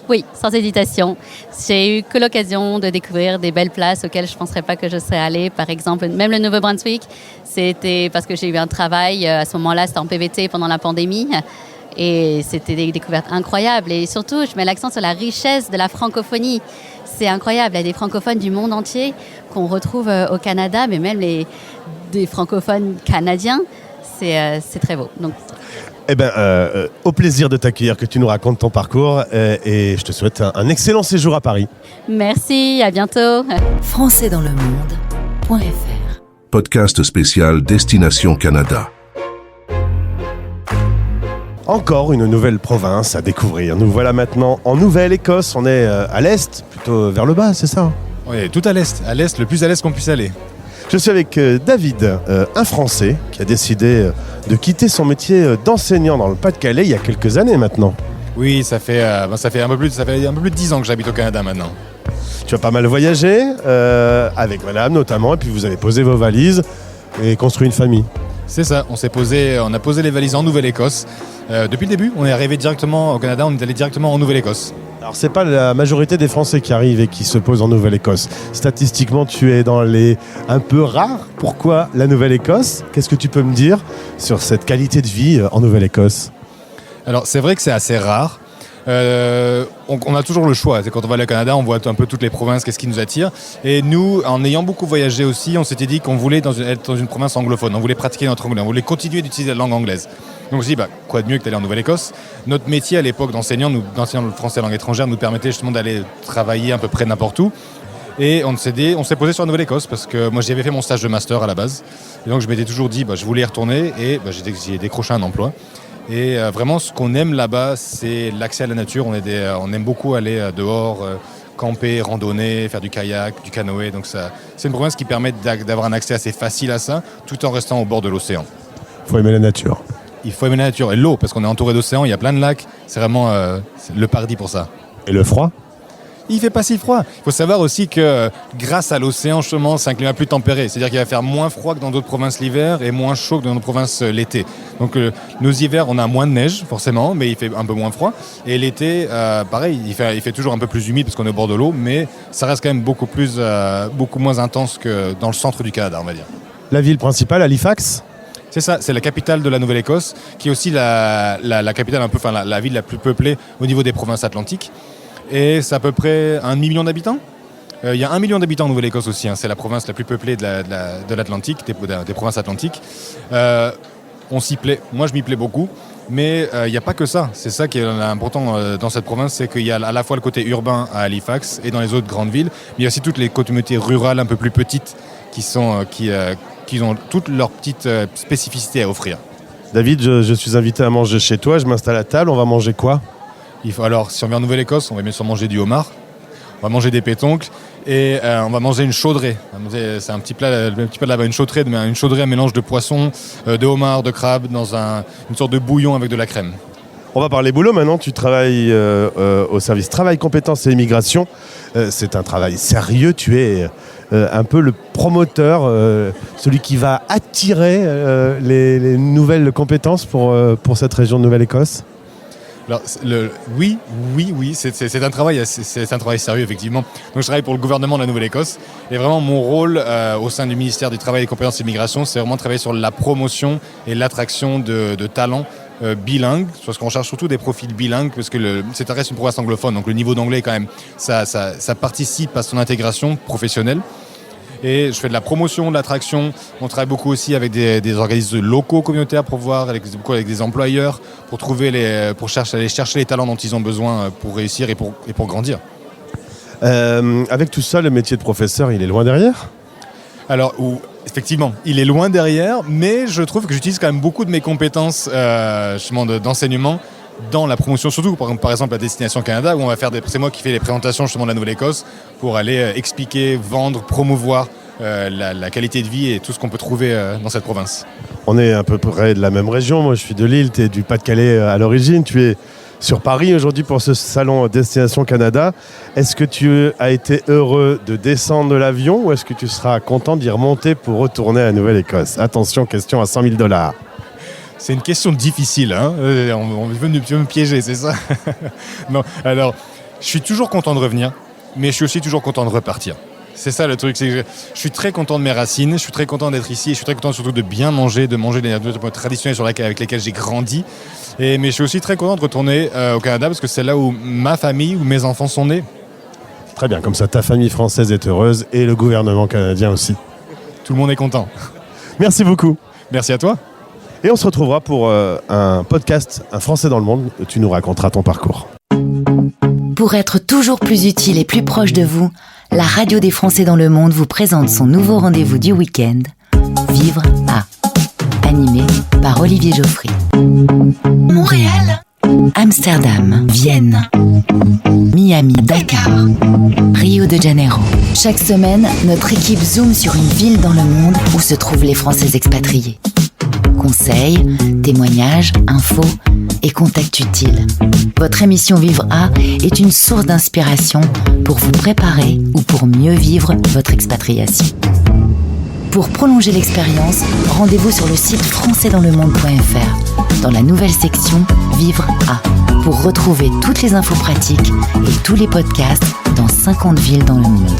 Oui, sans hésitation. J'ai eu que l'occasion de découvrir des belles places auxquelles je ne penserais pas que je serais allée. Par exemple, même le Nouveau-Brunswick, c'était parce que j'ai eu un travail. À ce moment-là, c'était en PVT pendant la pandémie. Et c'était des découvertes incroyables. Et surtout, je mets l'accent sur la richesse de la francophonie. C'est incroyable. Il y a des francophones du monde entier qu'on retrouve au Canada, mais même des francophones canadiens. C'est très beau. Donc, au plaisir de t'accueillir, que tu nous racontes ton parcours. Et je te souhaite un excellent séjour à Paris. Merci, à bientôt. françaisdanslemonde.fr Podcast spécial Destination Canada. Encore une nouvelle province à découvrir. Nous voilà maintenant en Nouvelle-Écosse. On est à l'est, plutôt vers le bas, c'est ça ? Oui, tout à l'est, le plus à l'est qu'on puisse aller. Je suis avec David, un Français qui a décidé de quitter son métier d'enseignant dans le Pas-de-Calais il y a quelques années maintenant. Oui, ça fait un peu plus de 10 ans que j'habite au Canada maintenant. Tu as pas mal voyagé, avec madame notamment, et puis vous avez posé vos valises et construit une famille. C'est ça, on a posé les valises en Nouvelle-Écosse. Depuis le début, on est arrivé directement au Canada, on est allé directement en Nouvelle-Écosse. Alors c'est pas la majorité des Français qui arrivent et qui se posent en Nouvelle-Écosse. Statistiquement, tu es dans les un peu rares. Pourquoi la Nouvelle-Écosse ? Qu'est-ce que tu peux me dire sur cette qualité de vie en Nouvelle-Écosse ? Alors c'est vrai que c'est assez rare. On a toujours le choix. Quand on va aller au Canada, on voit un peu toutes les provinces, qu'est-ce qui nous attire. Et nous, en ayant beaucoup voyagé aussi, on s'était dit qu'on voulait être dans une province anglophone. On voulait pratiquer notre anglais, on voulait continuer d'utiliser la langue anglaise. Donc on s'est dit, quoi de mieux que d'aller en Nouvelle-Écosse ? Notre métier à l'époque d'enseignant le français langue étrangère nous permettait justement d'aller travailler à peu près n'importe où. Et on s'est posé sur la Nouvelle-Écosse parce que moi j'avais fait mon stage de master à la base. Et donc je m'étais toujours dit, je voulais y retourner et j'ai décroché un emploi. Et vraiment, ce qu'on aime là-bas, c'est l'accès à la nature. On aime beaucoup aller dehors, camper, randonner, faire du kayak, du canoë. Donc c'est une province qui permet d'avoir un accès assez facile à ça, tout en restant au bord de l'océan. Il faut aimer la nature. Il faut aimer la nature et l'eau, parce qu'on est entouré d'océans, il y a plein de lacs. C'est vraiment le paradis pour ça. Et le froid ? Il fait pas si froid. Il faut savoir aussi que grâce à l'océan, justement, c'est un climat plus tempéré. C'est-à-dire qu'il va faire moins froid que dans d'autres provinces l'hiver et moins chaud que dans d'autres provinces l'été. Donc nos hivers, on a moins de neige, forcément, mais il fait un peu moins froid. Et l'été, pareil, il fait toujours un peu plus humide parce qu'on est au bord de l'eau, mais ça reste quand même beaucoup moins intense que dans le centre du Canada, on va dire. La ville principale, Halifax ? C'est ça, c'est la capitale de la Nouvelle-Écosse, qui est aussi la capitale la ville la plus peuplée au niveau des provinces atlantiques. Et c'est à peu près 1 million d'habitants. Il y a 1 million d'habitants en Nouvelle-Écosse aussi. C'est la province la plus peuplée de l'Atlantique, des provinces atlantiques. On s'y plaît. Moi, je m'y plais beaucoup. Mais il n'y a pas que ça. C'est ça qui est important dans cette province, c'est qu'il y a à la fois le côté urbain à Halifax et dans les autres grandes villes, mais il y a aussi toutes les communautés rurales un peu plus petites qui ont toutes leurs petites spécificités à offrir. David, je suis invité à manger chez toi. Je m'installe à table. On va manger quoi ? Alors, si on vient en Nouvelle-Écosse, on va bien sûr manger du homard, on va manger des pétoncles et on va manger une chaudrée. C'est un petit plat de là-bas, une chaudrée, un mélange de poisson, de homard, de crabe, dans une sorte de bouillon avec de la crème. On va parler boulot maintenant. Tu travailles au service Travail, Compétences et Immigration. C'est un travail sérieux. Tu es un peu le promoteur, celui qui va attirer les nouvelles compétences pour cette région de Nouvelle-Écosse. Alors, oui, c'est un travail sérieux, effectivement. Donc, je travaille pour le gouvernement de la Nouvelle-Écosse. Et vraiment, mon rôle au sein du ministère du Travail, des Compétences et Immigration, c'est vraiment de travailler sur la promotion et l'attraction de talents bilingues, parce qu'on cherche surtout des profils bilingues, parce que c'est reste une province anglophone. Donc, le niveau d'anglais, quand même, ça participe à son intégration professionnelle. Et je fais de la promotion, de l'attraction. On travaille beaucoup aussi avec des organismes locaux communautaires pour voir, avec des employeurs, pour aller chercher les talents dont ils ont besoin pour réussir et pour grandir. Avec tout ça, le métier de professeur, il est loin derrière ? Alors, effectivement, il est loin derrière, mais je trouve que j'utilise quand même beaucoup de mes compétences d'enseignement dans la promotion, surtout par exemple à Destination Canada, où c'est moi qui fais les présentations justement de la Nouvelle-Écosse pour aller expliquer, vendre, promouvoir la qualité de vie et tout ce qu'on peut trouver dans cette province. On est à peu près de la même région. Moi, je suis de Lille, tu es du Pas-de-Calais à l'origine. Tu es sur Paris aujourd'hui pour ce salon Destination Canada. Est-ce que tu as été heureux de descendre de l'avion ou est-ce que tu seras content d'y remonter pour retourner à Nouvelle-Écosse ? Attention, question à 100 000 $. C'est une question difficile, hein. On veut me piéger, c'est ça? Non, alors, je suis toujours content de revenir, mais je suis aussi toujours content de repartir. C'est ça le truc, c'est que je suis très content de mes racines, je suis très content d'être ici, et je suis très content surtout de bien manger, de manger les nourritures traditionnelles avec lesquelles j'ai grandi. Mais je suis aussi très content de retourner au Canada, parce que c'est là où ma famille, où mes enfants sont nés. Très bien, comme ça ta famille française est heureuse, et le gouvernement canadien aussi. Tout le monde est content. Merci beaucoup. Merci à toi. Et on se retrouvera pour un podcast, Un Français dans le monde. Tu nous raconteras ton parcours. Pour être toujours plus utile et plus proche de vous, la Radio des Français dans le monde vous présente son nouveau rendez-vous du week-end, Vivre à, animé par Olivier Geoffry. Montréal, Amsterdam, Vienne, Miami, Dakar, Rio de Janeiro. Chaque semaine, notre équipe zoome sur une ville dans le monde où se trouvent les Français expatriés. Conseils, témoignages, infos et contacts utiles. Votre émission Vivre à est une source d'inspiration pour vous préparer ou pour mieux vivre votre expatriation. Pour prolonger l'expérience, rendez-vous sur le site françaisdanslemonde.fr dans la nouvelle section Vivre à pour retrouver toutes les infos pratiques et tous les podcasts dans 50 villes dans le monde.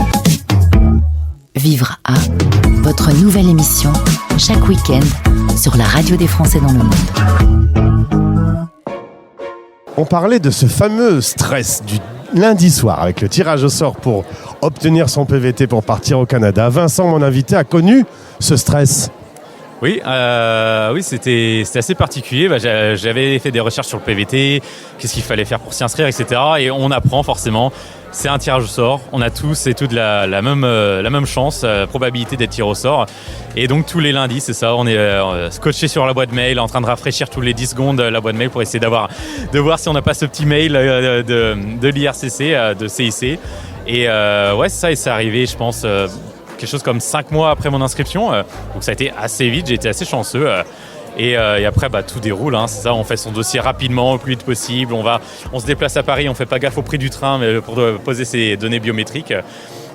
Vivre à, votre nouvelle émission, chaque week-end, sur la radio des Français dans le monde. On parlait de ce fameux stress du lundi soir avec le tirage au sort pour obtenir son PVT pour partir au Canada. Vincent, mon invité, a connu ce stress. Oui, c'était assez particulier. J'avais fait des recherches sur le PVT, qu'est-ce qu'il fallait faire pour s'y inscrire, etc. Et on apprend forcément. C'est un tirage au sort. On a tous et toutes la même chance, probabilité d'être tiré au sort. Et donc tous les lundis, c'est ça. On est scotché sur la boîte mail, en train de rafraîchir tous les 10 secondes la boîte mail pour essayer de voir si on n'a pas ce petit mail de l'IRCC, de CIC. Et c'est ça. Et c'est arrivé, je pense, quelque chose comme 5 mois après mon inscription. Donc ça a été assez vite. J'ai été assez chanceux. Et après, tout déroule, hein, c'est ça. On fait son dossier rapidement, le plus vite possible. On se déplace à Paris, on fait pas gaffe au prix du train, mais pour poser ses données biométriques.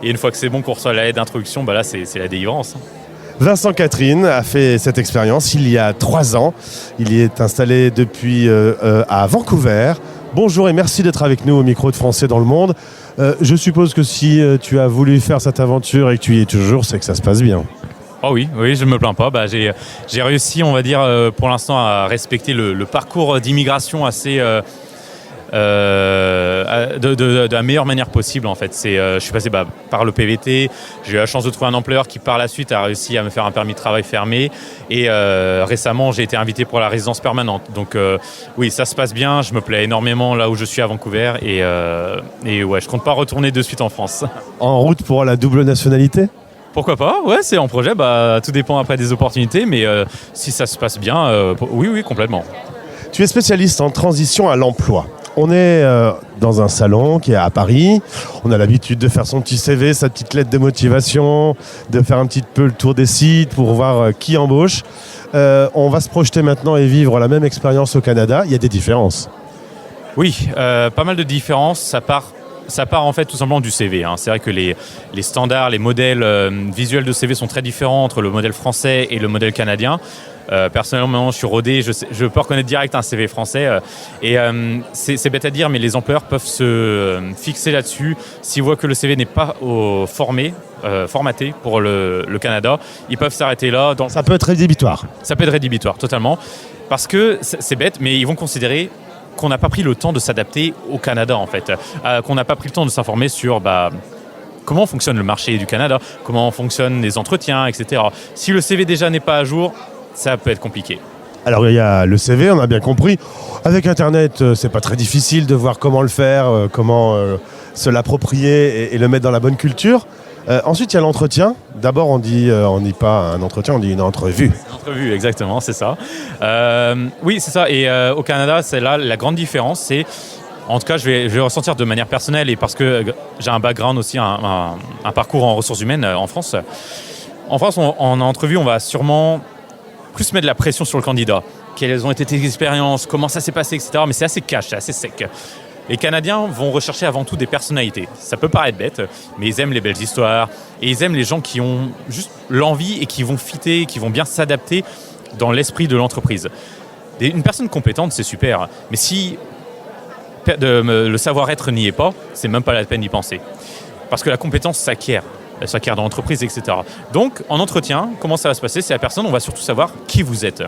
Et une fois que c'est bon, qu'on reçoit la lettre d'introduction, là, c'est la délivrance. Vincent Catherine a fait cette expérience il y a 3 ans. Il y est installé depuis à Vancouver. Bonjour et merci d'être avec nous au micro de Français dans le monde. Je suppose que si tu as voulu faire cette aventure et que tu y es toujours, c'est que ça se passe bien. Oh oui, je ne me plains pas. J'ai réussi, on va dire, pour l'instant, à respecter le parcours d'immigration assez de la meilleure manière possible, en fait. Je suis passé par le PVT. J'ai eu la chance de trouver un employeur qui, par la suite, a réussi à me faire un permis de travail fermé. Et récemment, j'ai été invité pour la résidence permanente. Donc oui, ça se passe bien. Je me plais énormément là où je suis à Vancouver. Et je compte pas retourner de suite en France. En route pour la double nationalité ? Pourquoi pas? Ouais, c'est en projet. Tout dépend après des opportunités, mais si ça se passe bien, oui, complètement. Tu es spécialiste en transition à l'emploi. On est dans un salon qui est à Paris. On a l'habitude de faire son petit CV, sa petite lettre de motivation, de faire un petit peu le tour des sites pour voir qui embauche. On va se projeter maintenant et vivre la même expérience au Canada. Il y a des différences. Oui, pas mal de différences. Ça part en fait tout simplement du CV. C'est vrai que les standards, les modèles visuels de CV sont très différents entre le modèle français et le modèle canadien. Personnellement, je suis rodé, je peux reconnaître direct un CV français. C'est bête à dire, mais les employeurs peuvent se fixer là-dessus. S'ils voient que le CV n'est pas formaté pour le Canada, ils peuvent s'arrêter là. Ça peut être rédhibitoire. Ça peut être rédhibitoire, totalement. Parce que c'est bête, mais ils vont considérer qu'on n'a pas pris le temps de s'adapter au Canada, en fait. Qu'on n'a pas pris le temps de s'informer sur comment fonctionne le marché du Canada, comment fonctionnent les entretiens, etc. Si le CV déjà n'est pas à jour, ça peut être compliqué. Alors il y a le CV, on a bien compris. Avec Internet, c'est pas très difficile de voir comment le faire, comment se l'approprier et le mettre dans la bonne culture. Ensuite, il y a l'entretien. D'abord, on dit pas un entretien, on dit une entrevue. Une entrevue, exactement, c'est ça. Oui, c'est ça. Et au Canada, c'est là la grande différence. C'est, en tout cas, je vais ressentir de manière personnelle et parce que j'ai un background aussi, un parcours en ressources humaines en France. En France, en entrevue, on va sûrement plus mettre de la pression sur le candidat. Quelles ont été tes expériences, comment ça s'est passé, etc. Mais c'est assez cash, c'est assez sec. Les Canadiens vont rechercher avant tout des personnalités. Ça peut paraître bête, mais ils aiment les belles histoires et ils aiment les gens qui ont juste l'envie et qui vont fitter, qui vont bien s'adapter dans l'esprit de l'entreprise. Une personne compétente, c'est super, mais si le savoir-être n'y est pas, c'est même pas la peine d'y penser. Parce que la compétence s'acquiert. Elle s'acquiert dans l'entreprise, etc. Donc, en entretien, comment ça va se passer ? C'est la personne, on va surtout savoir qui vous êtes.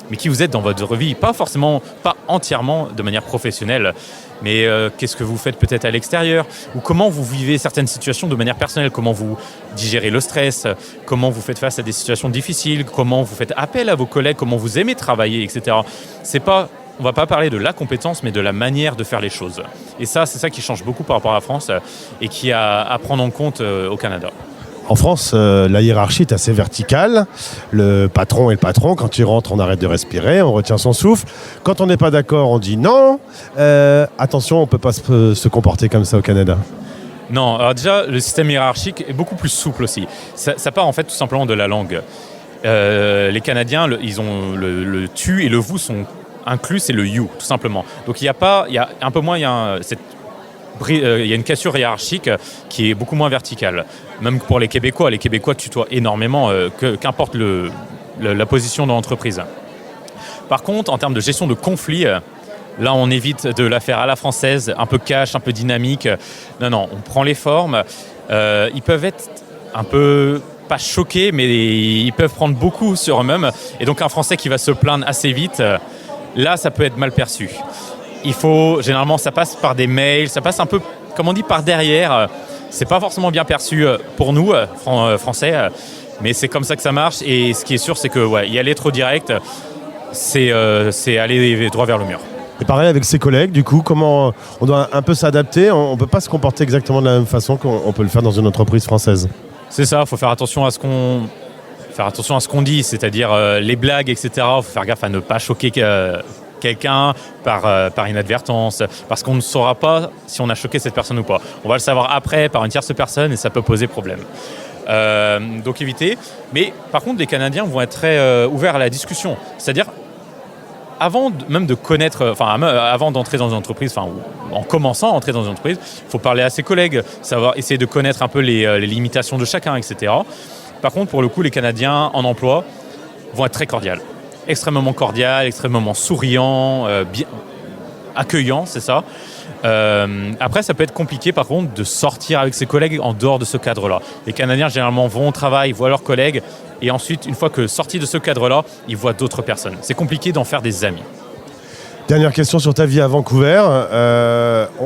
Mais qui vous êtes dans votre vie, pas entièrement de manière professionnelle, mais qu'est-ce que vous faites peut-être à l'extérieur, ou comment vous vivez certaines situations de manière personnelle, comment vous digérez le stress, comment vous faites face à des situations difficiles, comment vous faites appel à vos collègues, comment vous aimez travailler, etc. On ne va pas parler de la compétence, mais de la manière de faire les choses. Et ça, c'est ça qui change beaucoup par rapport à la France et qui a à prendre en compte au Canada. En France, la hiérarchie est assez verticale. Le patron est le patron. Quand il rentre, on arrête de respirer, on retient son souffle. Quand on n'est pas d'accord, on dit non. Attention, on ne peut pas se comporter comme ça au Canada. Non, alors déjà, le système hiérarchique est beaucoup plus souple aussi. Ça part en fait tout simplement de la langue. Les Canadiens, ils ont le tu et le vous sont inclus, c'est le you, tout simplement. Donc il y a un peu moins, il y a une cassure hiérarchique qui est beaucoup moins verticale. Même pour les Québécois tutoient énormément, qu'importe la position dans l'entreprise. Par contre, en termes de gestion de conflits, là on évite de la faire à la française, un peu cash, un peu dynamique. Non, on prend les formes. Ils peuvent être un peu, pas choqués, mais ils peuvent prendre beaucoup sur eux-mêmes. Et donc un Français qui va se plaindre assez vite, là ça peut être mal perçu. Généralement, ça passe par des mails, ça passe un peu, comme on dit, par derrière. C'est pas forcément bien perçu pour nous, Français, mais c'est comme ça que ça marche. Et ce qui est sûr, c'est que y aller trop direct, c'est aller droit vers le mur. Et pareil avec ses collègues, du coup, comment on doit un peu s'adapter. On ne peut pas se comporter exactement de la même façon qu'on peut le faire dans une entreprise française. C'est ça, il faut faire attention à ce qu'on dit, c'est-à-dire les blagues, etc. Il faut faire gaffe à ne pas choquer quelqu'un par inadvertance, parce qu'on ne saura pas si on a choqué cette personne ou pas. On va le savoir après par une tierce personne et ça peut poser problème. Donc éviter. Mais par contre, les Canadiens vont être très ouverts à la discussion. C'est-à-dire, avant même de connaître, avant d'entrer dans une entreprise, en commençant à entrer dans une entreprise, il faut parler à ses collègues, essayer de connaître un peu les limitations de chacun, etc. Par contre, pour le coup, les Canadiens en emploi vont être très cordiaux. Extrêmement cordial, extrêmement souriant, bien accueillant, c'est ça. Après, ça peut être compliqué, par contre, de sortir avec ses collègues en dehors de ce cadre-là. Les Canadiens, généralement, vont au travail, voient leurs collègues, et ensuite, une fois que sortis de ce cadre-là, ils voient d'autres personnes. C'est compliqué d'en faire des amis. Dernière question sur ta vie à Vancouver.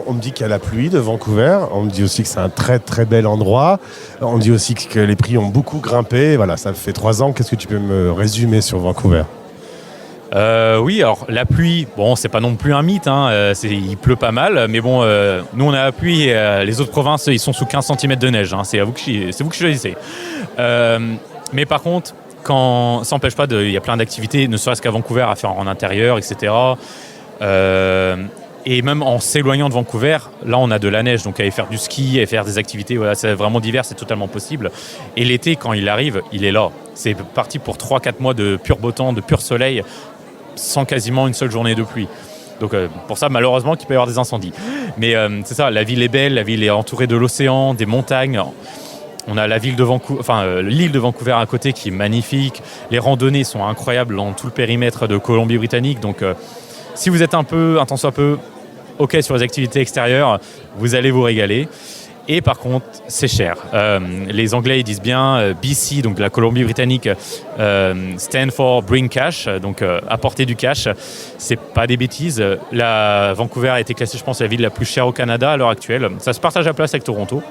On me dit qu'il y a la pluie de Vancouver. On me dit aussi que c'est un très très bel endroit. On me dit aussi que les prix ont beaucoup grimpé. Voilà, ça fait 3 ans. Qu'est-ce que tu peux me résumer sur Vancouver ? Oui, alors la pluie, c'est pas non plus un mythe, il pleut pas mal, mais nous on a la pluie et les autres provinces ils sont sous 15 cm de neige, c'est vous que choisissez. Mais par contre, ça n'empêche pas, il y a plein d'activités, ne serait-ce qu'à Vancouver, à faire en intérieur, etc. Et même en s'éloignant de Vancouver, là on a de la neige, donc aller faire du ski, aller faire des activités, c'est vraiment divers, c'est totalement possible. Et l'été, quand il arrive, il est là. C'est parti pour 3-4 mois de pur beau temps, de pur soleil, sans quasiment une seule journée de pluie. Donc pour ça, malheureusement, qu'il peut y avoir des incendies. Mais c'est ça, la ville est belle, la ville est entourée de l'océan, des montagnes. On a la ville de l'île de Vancouver à côté qui est magnifique. Les randonnées sont incroyables dans tout le périmètre de Colombie-Britannique. Donc si vous êtes un tant soit peu OK sur les activités extérieures, vous allez vous régaler. Et par contre, c'est cher. Les Anglais ils disent bien BC, donc la Colombie-Britannique, stand for bring cash, donc apporter du cash. C'est pas des bêtises. Vancouver a été classée, je pense, la ville la plus chère au Canada à l'heure actuelle. Ça se partage la place avec Toronto.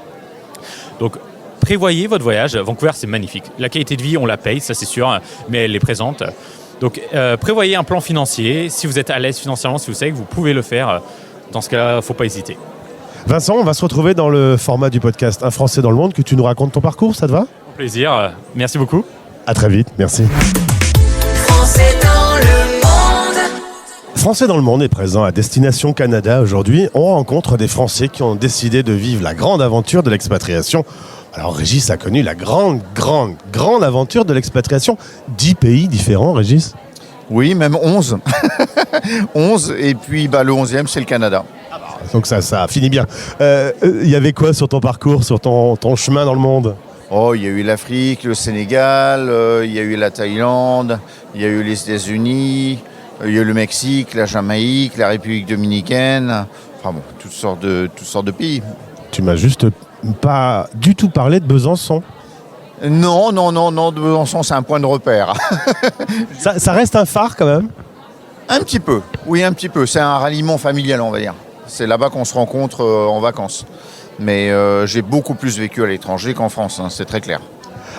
Donc prévoyez votre voyage. Vancouver, c'est magnifique. La qualité de vie, on la paye, ça c'est sûr, mais elle est présente. Donc prévoyez un plan financier. Si vous êtes à l'aise financièrement, si vous savez que vous pouvez le faire, dans ce cas-là, il ne faut pas hésiter. Vincent, on va se retrouver dans le format du podcast Un Français dans le monde, que tu nous racontes ton parcours, ça te va ? Au plaisir, merci beaucoup. À très vite, merci. Français dans le monde. Français dans le monde est présent à Destination Canada aujourd'hui. On rencontre des Français qui ont décidé de vivre la grande aventure de l'expatriation. Alors Régis a connu la grande aventure de l'expatriation. 10 pays différents, Régis ? Oui, même 11. 11, et puis le 11e, c'est le Canada. Donc ça finit bien. Il y avait quoi sur ton parcours, sur ton chemin dans le monde ? Oh, il y a eu l'Afrique, le Sénégal, il y a eu la Thaïlande, il y a eu les États-Unis, il y a eu le Mexique, la Jamaïque, la République dominicaine, enfin bon, toutes sortes de pays. Tu m'as juste pas du tout parlé de Besançon. Non, de Besançon, c'est un point de repère. Ça reste un phare quand même ? Un petit peu, oui, un petit peu. C'est un ralliement familial, on va dire. C'est là-bas qu'on se rencontre en vacances. Mais j'ai beaucoup plus vécu à l'étranger qu'en France, c'est très clair.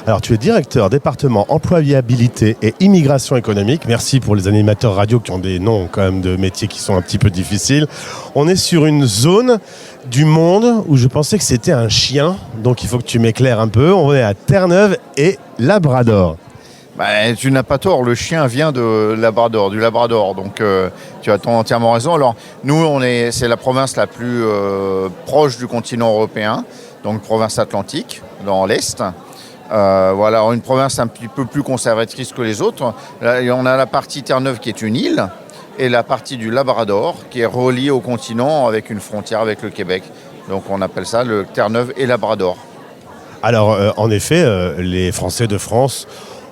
Alors tu es directeur département employabilité et immigration économique. Merci pour les animateurs radio qui ont des noms quand même de métiers qui sont un petit peu difficiles. On est sur une zone du monde où je pensais que c'était un chien. Donc il faut que tu m'éclaires un peu. On est à Terre-Neuve et Labrador. Tu n'as pas tort, le chien vient du Labrador, donc tu as entièrement raison. Alors nous, c'est la province la plus proche du continent européen, donc province atlantique, dans l'Est. Voilà, une province un petit peu plus conservatrice que les autres. Là, on a la partie Terre-Neuve qui est une île, et la partie du Labrador qui est reliée au continent avec une frontière avec le Québec. Donc on appelle ça le Terre-Neuve et Labrador. Alors en effet, les Français de France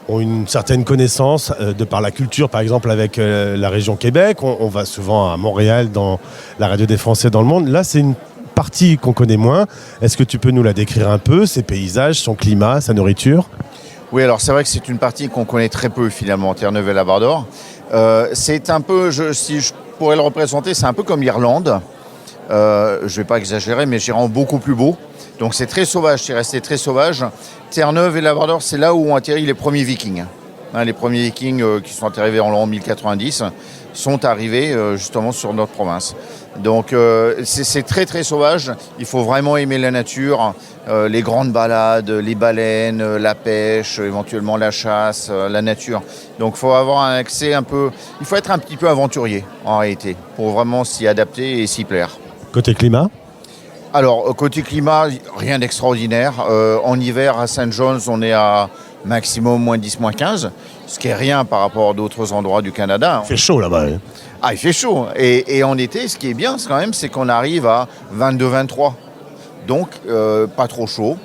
ont une certaine connaissance de par la culture, par exemple avec la région Québec. On va souvent à Montréal dans la radio des Français dans le monde. Là, c'est une partie qu'on connaît moins. Est-ce que tu peux nous la décrire un peu, ses paysages, son climat, sa nourriture ? Oui, alors c'est vrai que c'est une partie qu'on connaît très peu finalement, Terre-Neuve et Labrador. C'est un peu, si je pourrais le représenter, c'est un peu comme l'Irlande. Je ne vais pas exagérer, mais j'irai en beaucoup plus beau. Donc c'est très sauvage, c'est resté très sauvage. Terre-Neuve et Labrador, c'est là où ont atterri les premiers Vikings. Les premiers Vikings qui sont arrivés en l'an 1090 sont arrivés justement sur notre province. Donc c'est très très sauvage. Il faut vraiment aimer la nature, les grandes balades, les baleines, la pêche, éventuellement la chasse, la nature. Donc il faut avoir un accès il faut être un petit peu aventurier en réalité pour vraiment s'y adapter et s'y plaire. Côté climat ? Alors, côté climat, rien d'extraordinaire. En hiver, à St. John's, on est à maximum moins 10, moins 15, ce qui est rien par rapport à d'autres endroits du Canada. Il fait chaud là-bas. Hein. Ah, il fait chaud. Et en été, ce qui est bien, c'est qu'on arrive à 22, 23. Donc, pas trop chaud,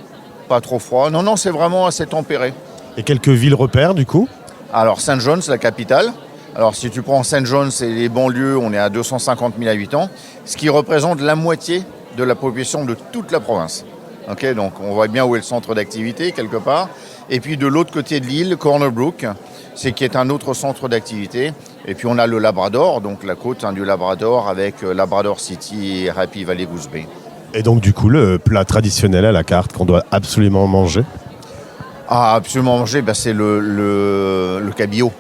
pas trop froid. Non, c'est vraiment assez tempéré. Et quelques villes repères, du coup ? Alors, St. John's, la capitale. Alors, si tu prends St. John's et les banlieues, on est à 250 000 habitants, ce qui représente la moitié de la population de toute la province. Okay, donc on voit bien où est le centre d'activité quelque part. Et puis de l'autre côté de l'île, Corner Brook, qui est un autre centre d'activité. Et puis on a le Labrador, donc la côte du Labrador avec Labrador City et Happy Valley Goose Bay. Et donc du coup le plat traditionnel à la carte qu'on doit absolument manger ? Ah, absolument manger, c'est le cabillaud,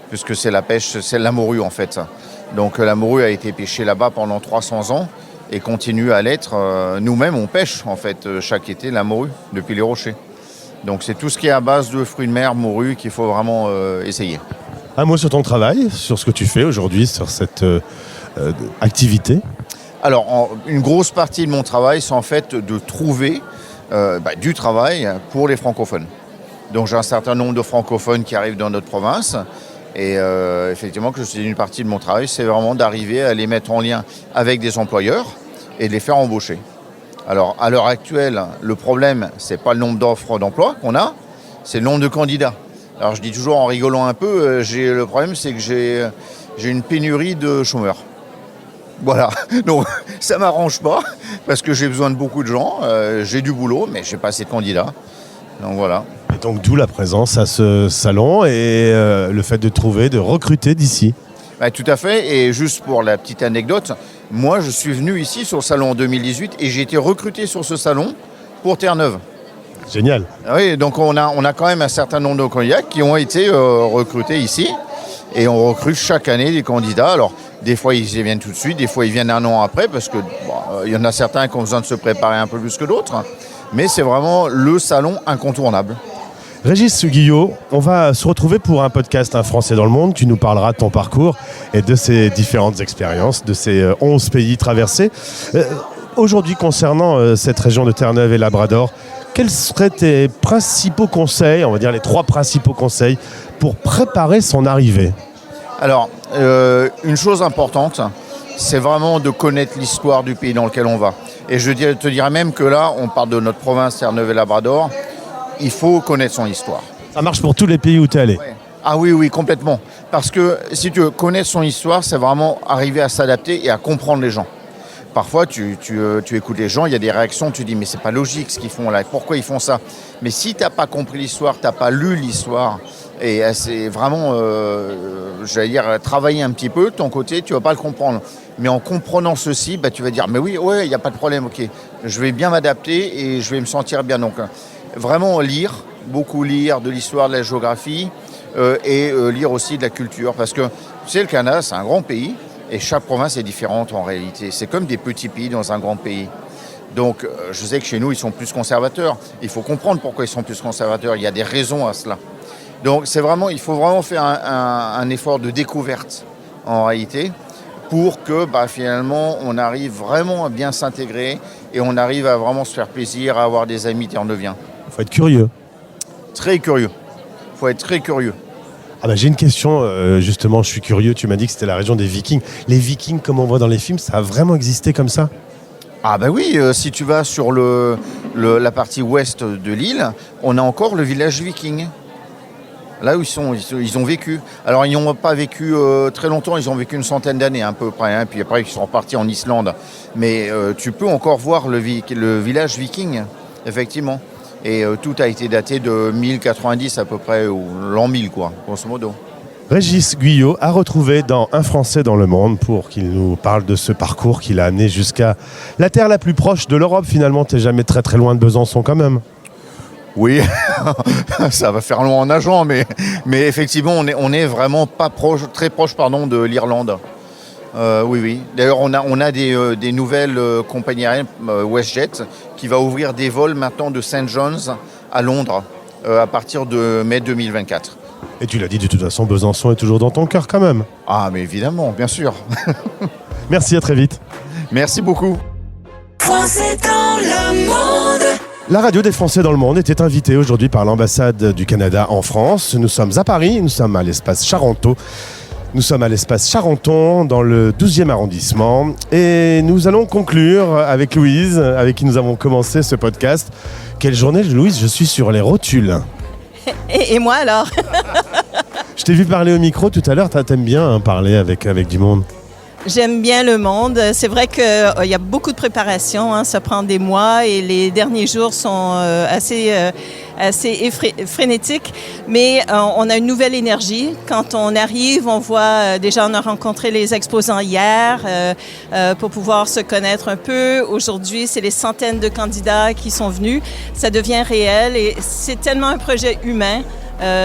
puisque c'est la pêche, c'est la morue en fait. Donc la morue a été pêchée là-bas pendant 300 ans. Et continue à l'être. Nous-mêmes, on pêche en fait chaque été la morue depuis les rochers. Donc c'est tout ce qui est à base de fruits de mer, morue, qu'il faut vraiment essayer. Un mot sur ton travail, sur ce que tu fais aujourd'hui, sur cette activité ? Alors, une grosse partie de mon travail, c'est en fait de trouver du travail pour les francophones. Donc j'ai un certain nombre de francophones qui arrivent dans notre province. Et effectivement, que c'est une partie de mon travail, c'est vraiment d'arriver à les mettre en lien avec des employeurs et de les faire embaucher. Alors, à l'heure actuelle, le problème, c'est pas le nombre d'offres d'emploi qu'on a, c'est le nombre de candidats. Alors, je dis toujours en rigolant un peu, le problème, c'est que j'ai une pénurie de chômeurs. Voilà, donc ça m'arrange pas, parce que j'ai besoin de beaucoup de gens, j'ai du boulot, mais j'ai pas assez de candidats. Donc voilà. Et donc d'où la présence à ce salon et le fait de recruter d'ici. Bah, tout à fait, et juste pour la petite anecdote, moi je suis venu ici sur le salon en 2018 et j'ai été recruté sur ce salon pour Terre-Neuve. Génial. Oui, donc on a quand même un certain nombre de candidats qui ont été recrutés ici et on recrute chaque année des candidats. Alors des fois ils viennent tout de suite, des fois ils viennent un an après parce que il y en a certains qui ont besoin de se préparer un peu plus que d'autres, mais c'est vraiment le salon incontournable. Régis Guyot, on va se retrouver pour un podcast Un Français dans le monde. Tu nous parleras de ton parcours et de ces différentes expériences, de ces 11 pays traversés. Aujourd'hui, concernant cette région de Terre-Neuve et Labrador, quels seraient tes principaux conseils, on va dire les 3 principaux conseils, pour préparer son arrivée ? Alors, une chose importante, c'est vraiment de connaître l'histoire du pays dans lequel on va. Et je te dirais même que là, on parle de notre province Terre-Neuve et Labrador, il faut connaître son histoire. Ça marche pour tous les pays où tu es allé ? Ouais. Ah oui, complètement. Parce que si tu veux connaître son histoire, c'est vraiment arriver à s'adapter et à comprendre les gens. Parfois, tu écoutes les gens, il y a des réactions, tu dis mais c'est pas logique ce qu'ils font là, pourquoi ils font ça ? Mais si tu n'as pas compris l'histoire, tu n'as pas lu l'histoire, et c'est vraiment, travailler un petit peu de ton côté, tu ne vas pas le comprendre. Mais en comprenant ceci, tu vas dire mais oui, ouais, il n'y a pas de problème, ok, je vais bien m'adapter et je vais me sentir bien. Donc vraiment lire, beaucoup lire de l'histoire, de la géographie et lire aussi de la culture. Parce que tu sais, le Canada, c'est un grand pays et chaque province est différente en réalité. C'est comme des petits pays dans un grand pays. Donc je sais que chez nous, ils sont plus conservateurs. Il faut comprendre pourquoi ils sont plus conservateurs. Il y a des raisons à cela. Donc il faut vraiment faire un effort de découverte en réalité pour que finalement on arrive vraiment à bien s'intégrer et on arrive à vraiment se faire plaisir, à avoir des amis terre-neuviens. Il faut être curieux. Très curieux. Il faut être très curieux. J'ai une question, justement, je suis curieux. Tu m'as dit que c'était la région des Vikings. Les Vikings, comme on voit dans les films, ça a vraiment existé comme ça ? Ah oui, si tu vas sur la partie ouest de l'île, on a encore le village viking. Là où ils ont vécu. Alors, ils n'ont pas vécu très longtemps, ils ont vécu une centaine d'années à peu près, puis après ils sont repartis en Islande. Mais tu peux encore voir le village viking, effectivement. Et tout a été daté de 1090 à peu près, ou l'an 1000, quoi, grosso modo. Régis Guyot a retrouvé dans Un Français dans le monde pour qu'il nous parle de ce parcours qu'il a amené jusqu'à la terre la plus proche de l'Europe. Finalement, t'es jamais très très loin de Besançon quand même. Oui, ça va faire long en nageant, mais effectivement, on est vraiment pas très proche de l'Irlande. Oui. D'ailleurs, on a des nouvelles compagnies aériennes, WestJet, qui va ouvrir des vols maintenant de St. John's à Londres à partir de mai 2024. Et tu l'as dit, de toute façon, Besançon est toujours dans ton cœur quand même. Ah, mais évidemment, bien sûr. Merci, à très vite. Merci beaucoup. Français dans le monde. La radio des Français dans le monde était invitée aujourd'hui par l'ambassade du Canada en France. Nous sommes à Paris, nous sommes à l'espace Charenton. Nous sommes à l'espace Charenton, dans le 12e arrondissement. Et nous allons conclure avec Louise, avec qui nous avons commencé ce podcast. Quelle journée, Louise, je suis sur les rotules. Et moi alors? Je t'ai vu parler au micro tout à l'heure, t'aimes bien parler avec du monde. J'aime bien le monde. C'est vrai qu'il y a beaucoup de préparation, ça prend des mois et les derniers jours sont assez frénétiques. Mais on a une nouvelle énergie. Quand on arrive, on voit, déjà on a rencontré les exposants hier pour pouvoir se connaître un peu. Aujourd'hui, c'est les centaines de candidats qui sont venus. Ça devient réel et c'est tellement un projet humain.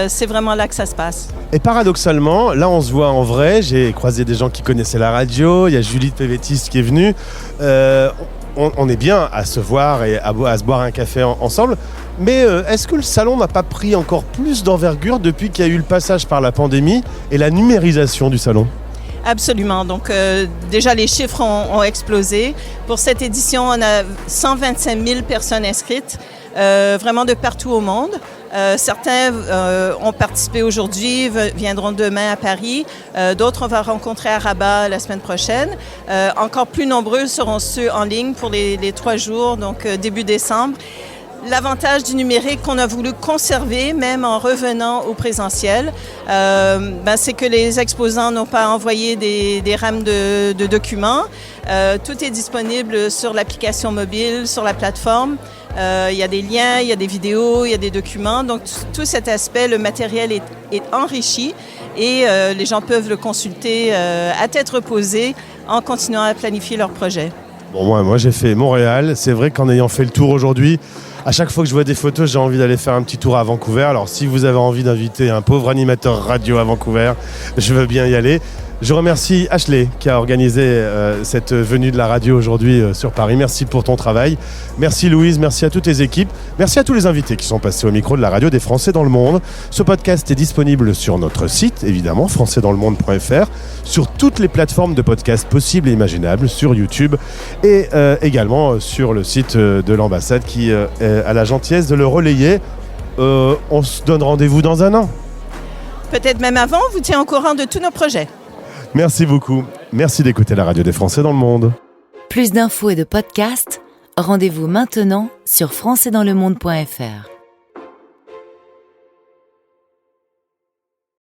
C'est vraiment là que ça se passe. Et paradoxalement, là on se voit en vrai, j'ai croisé des gens qui connaissaient la radio, il y a Julie de PVTiste qui est venue, on est bien à se voir et à se boire un café ensemble, mais est-ce que le salon n'a pas pris encore plus d'envergure depuis qu'il y a eu le passage par la pandémie et la numérisation du salon ? Absolument. Donc, déjà, les chiffres ont explosé. Pour cette édition, on a 125 000 personnes inscrites, vraiment de partout au monde. Certains ont participé aujourd'hui, viendront demain à Paris. D'autres, on va rencontrer à Rabat la semaine prochaine. Encore plus nombreux seront ceux en ligne pour les 3 jours, donc début décembre. L'avantage du numérique qu'on a voulu conserver, même en revenant au présentiel, c'est que les exposants n'ont pas envoyé des rames de documents. Tout est disponible sur l'application mobile, sur la plateforme. Il y a des liens, il y a des vidéos, il y a des documents. Donc tout cet aspect, le matériel est enrichi et les gens peuvent le consulter à tête reposée en continuant à planifier leur projet. Bon, moi j'ai fait Montréal. C'est vrai qu'en ayant fait le tour aujourd'hui, à chaque fois que je vois des photos, j'ai envie d'aller faire un petit tour à Vancouver. Alors si vous avez envie d'inviter un pauvre animateur radio à Vancouver, je veux bien y aller. Je remercie Ashley qui a organisé cette venue de la radio aujourd'hui sur Paris. Merci pour ton travail. Merci Louise, merci à toutes les équipes. Merci à tous les invités qui sont passés au micro de la radio des Français dans le monde. Ce podcast est disponible sur notre site, évidemment, françaisdanslemonde.fr, sur toutes les plateformes de podcast possibles et imaginables, sur YouTube et également sur le site de l'ambassade qui a la gentillesse de le relayer. On se donne rendez-vous dans un an. Peut-être même avant, on vous tient au courant de tous nos projets. Merci beaucoup. Merci d'écouter la radio des Français dans le monde. Plus d'infos et de podcasts, rendez-vous maintenant sur françaisdanslemonde.fr.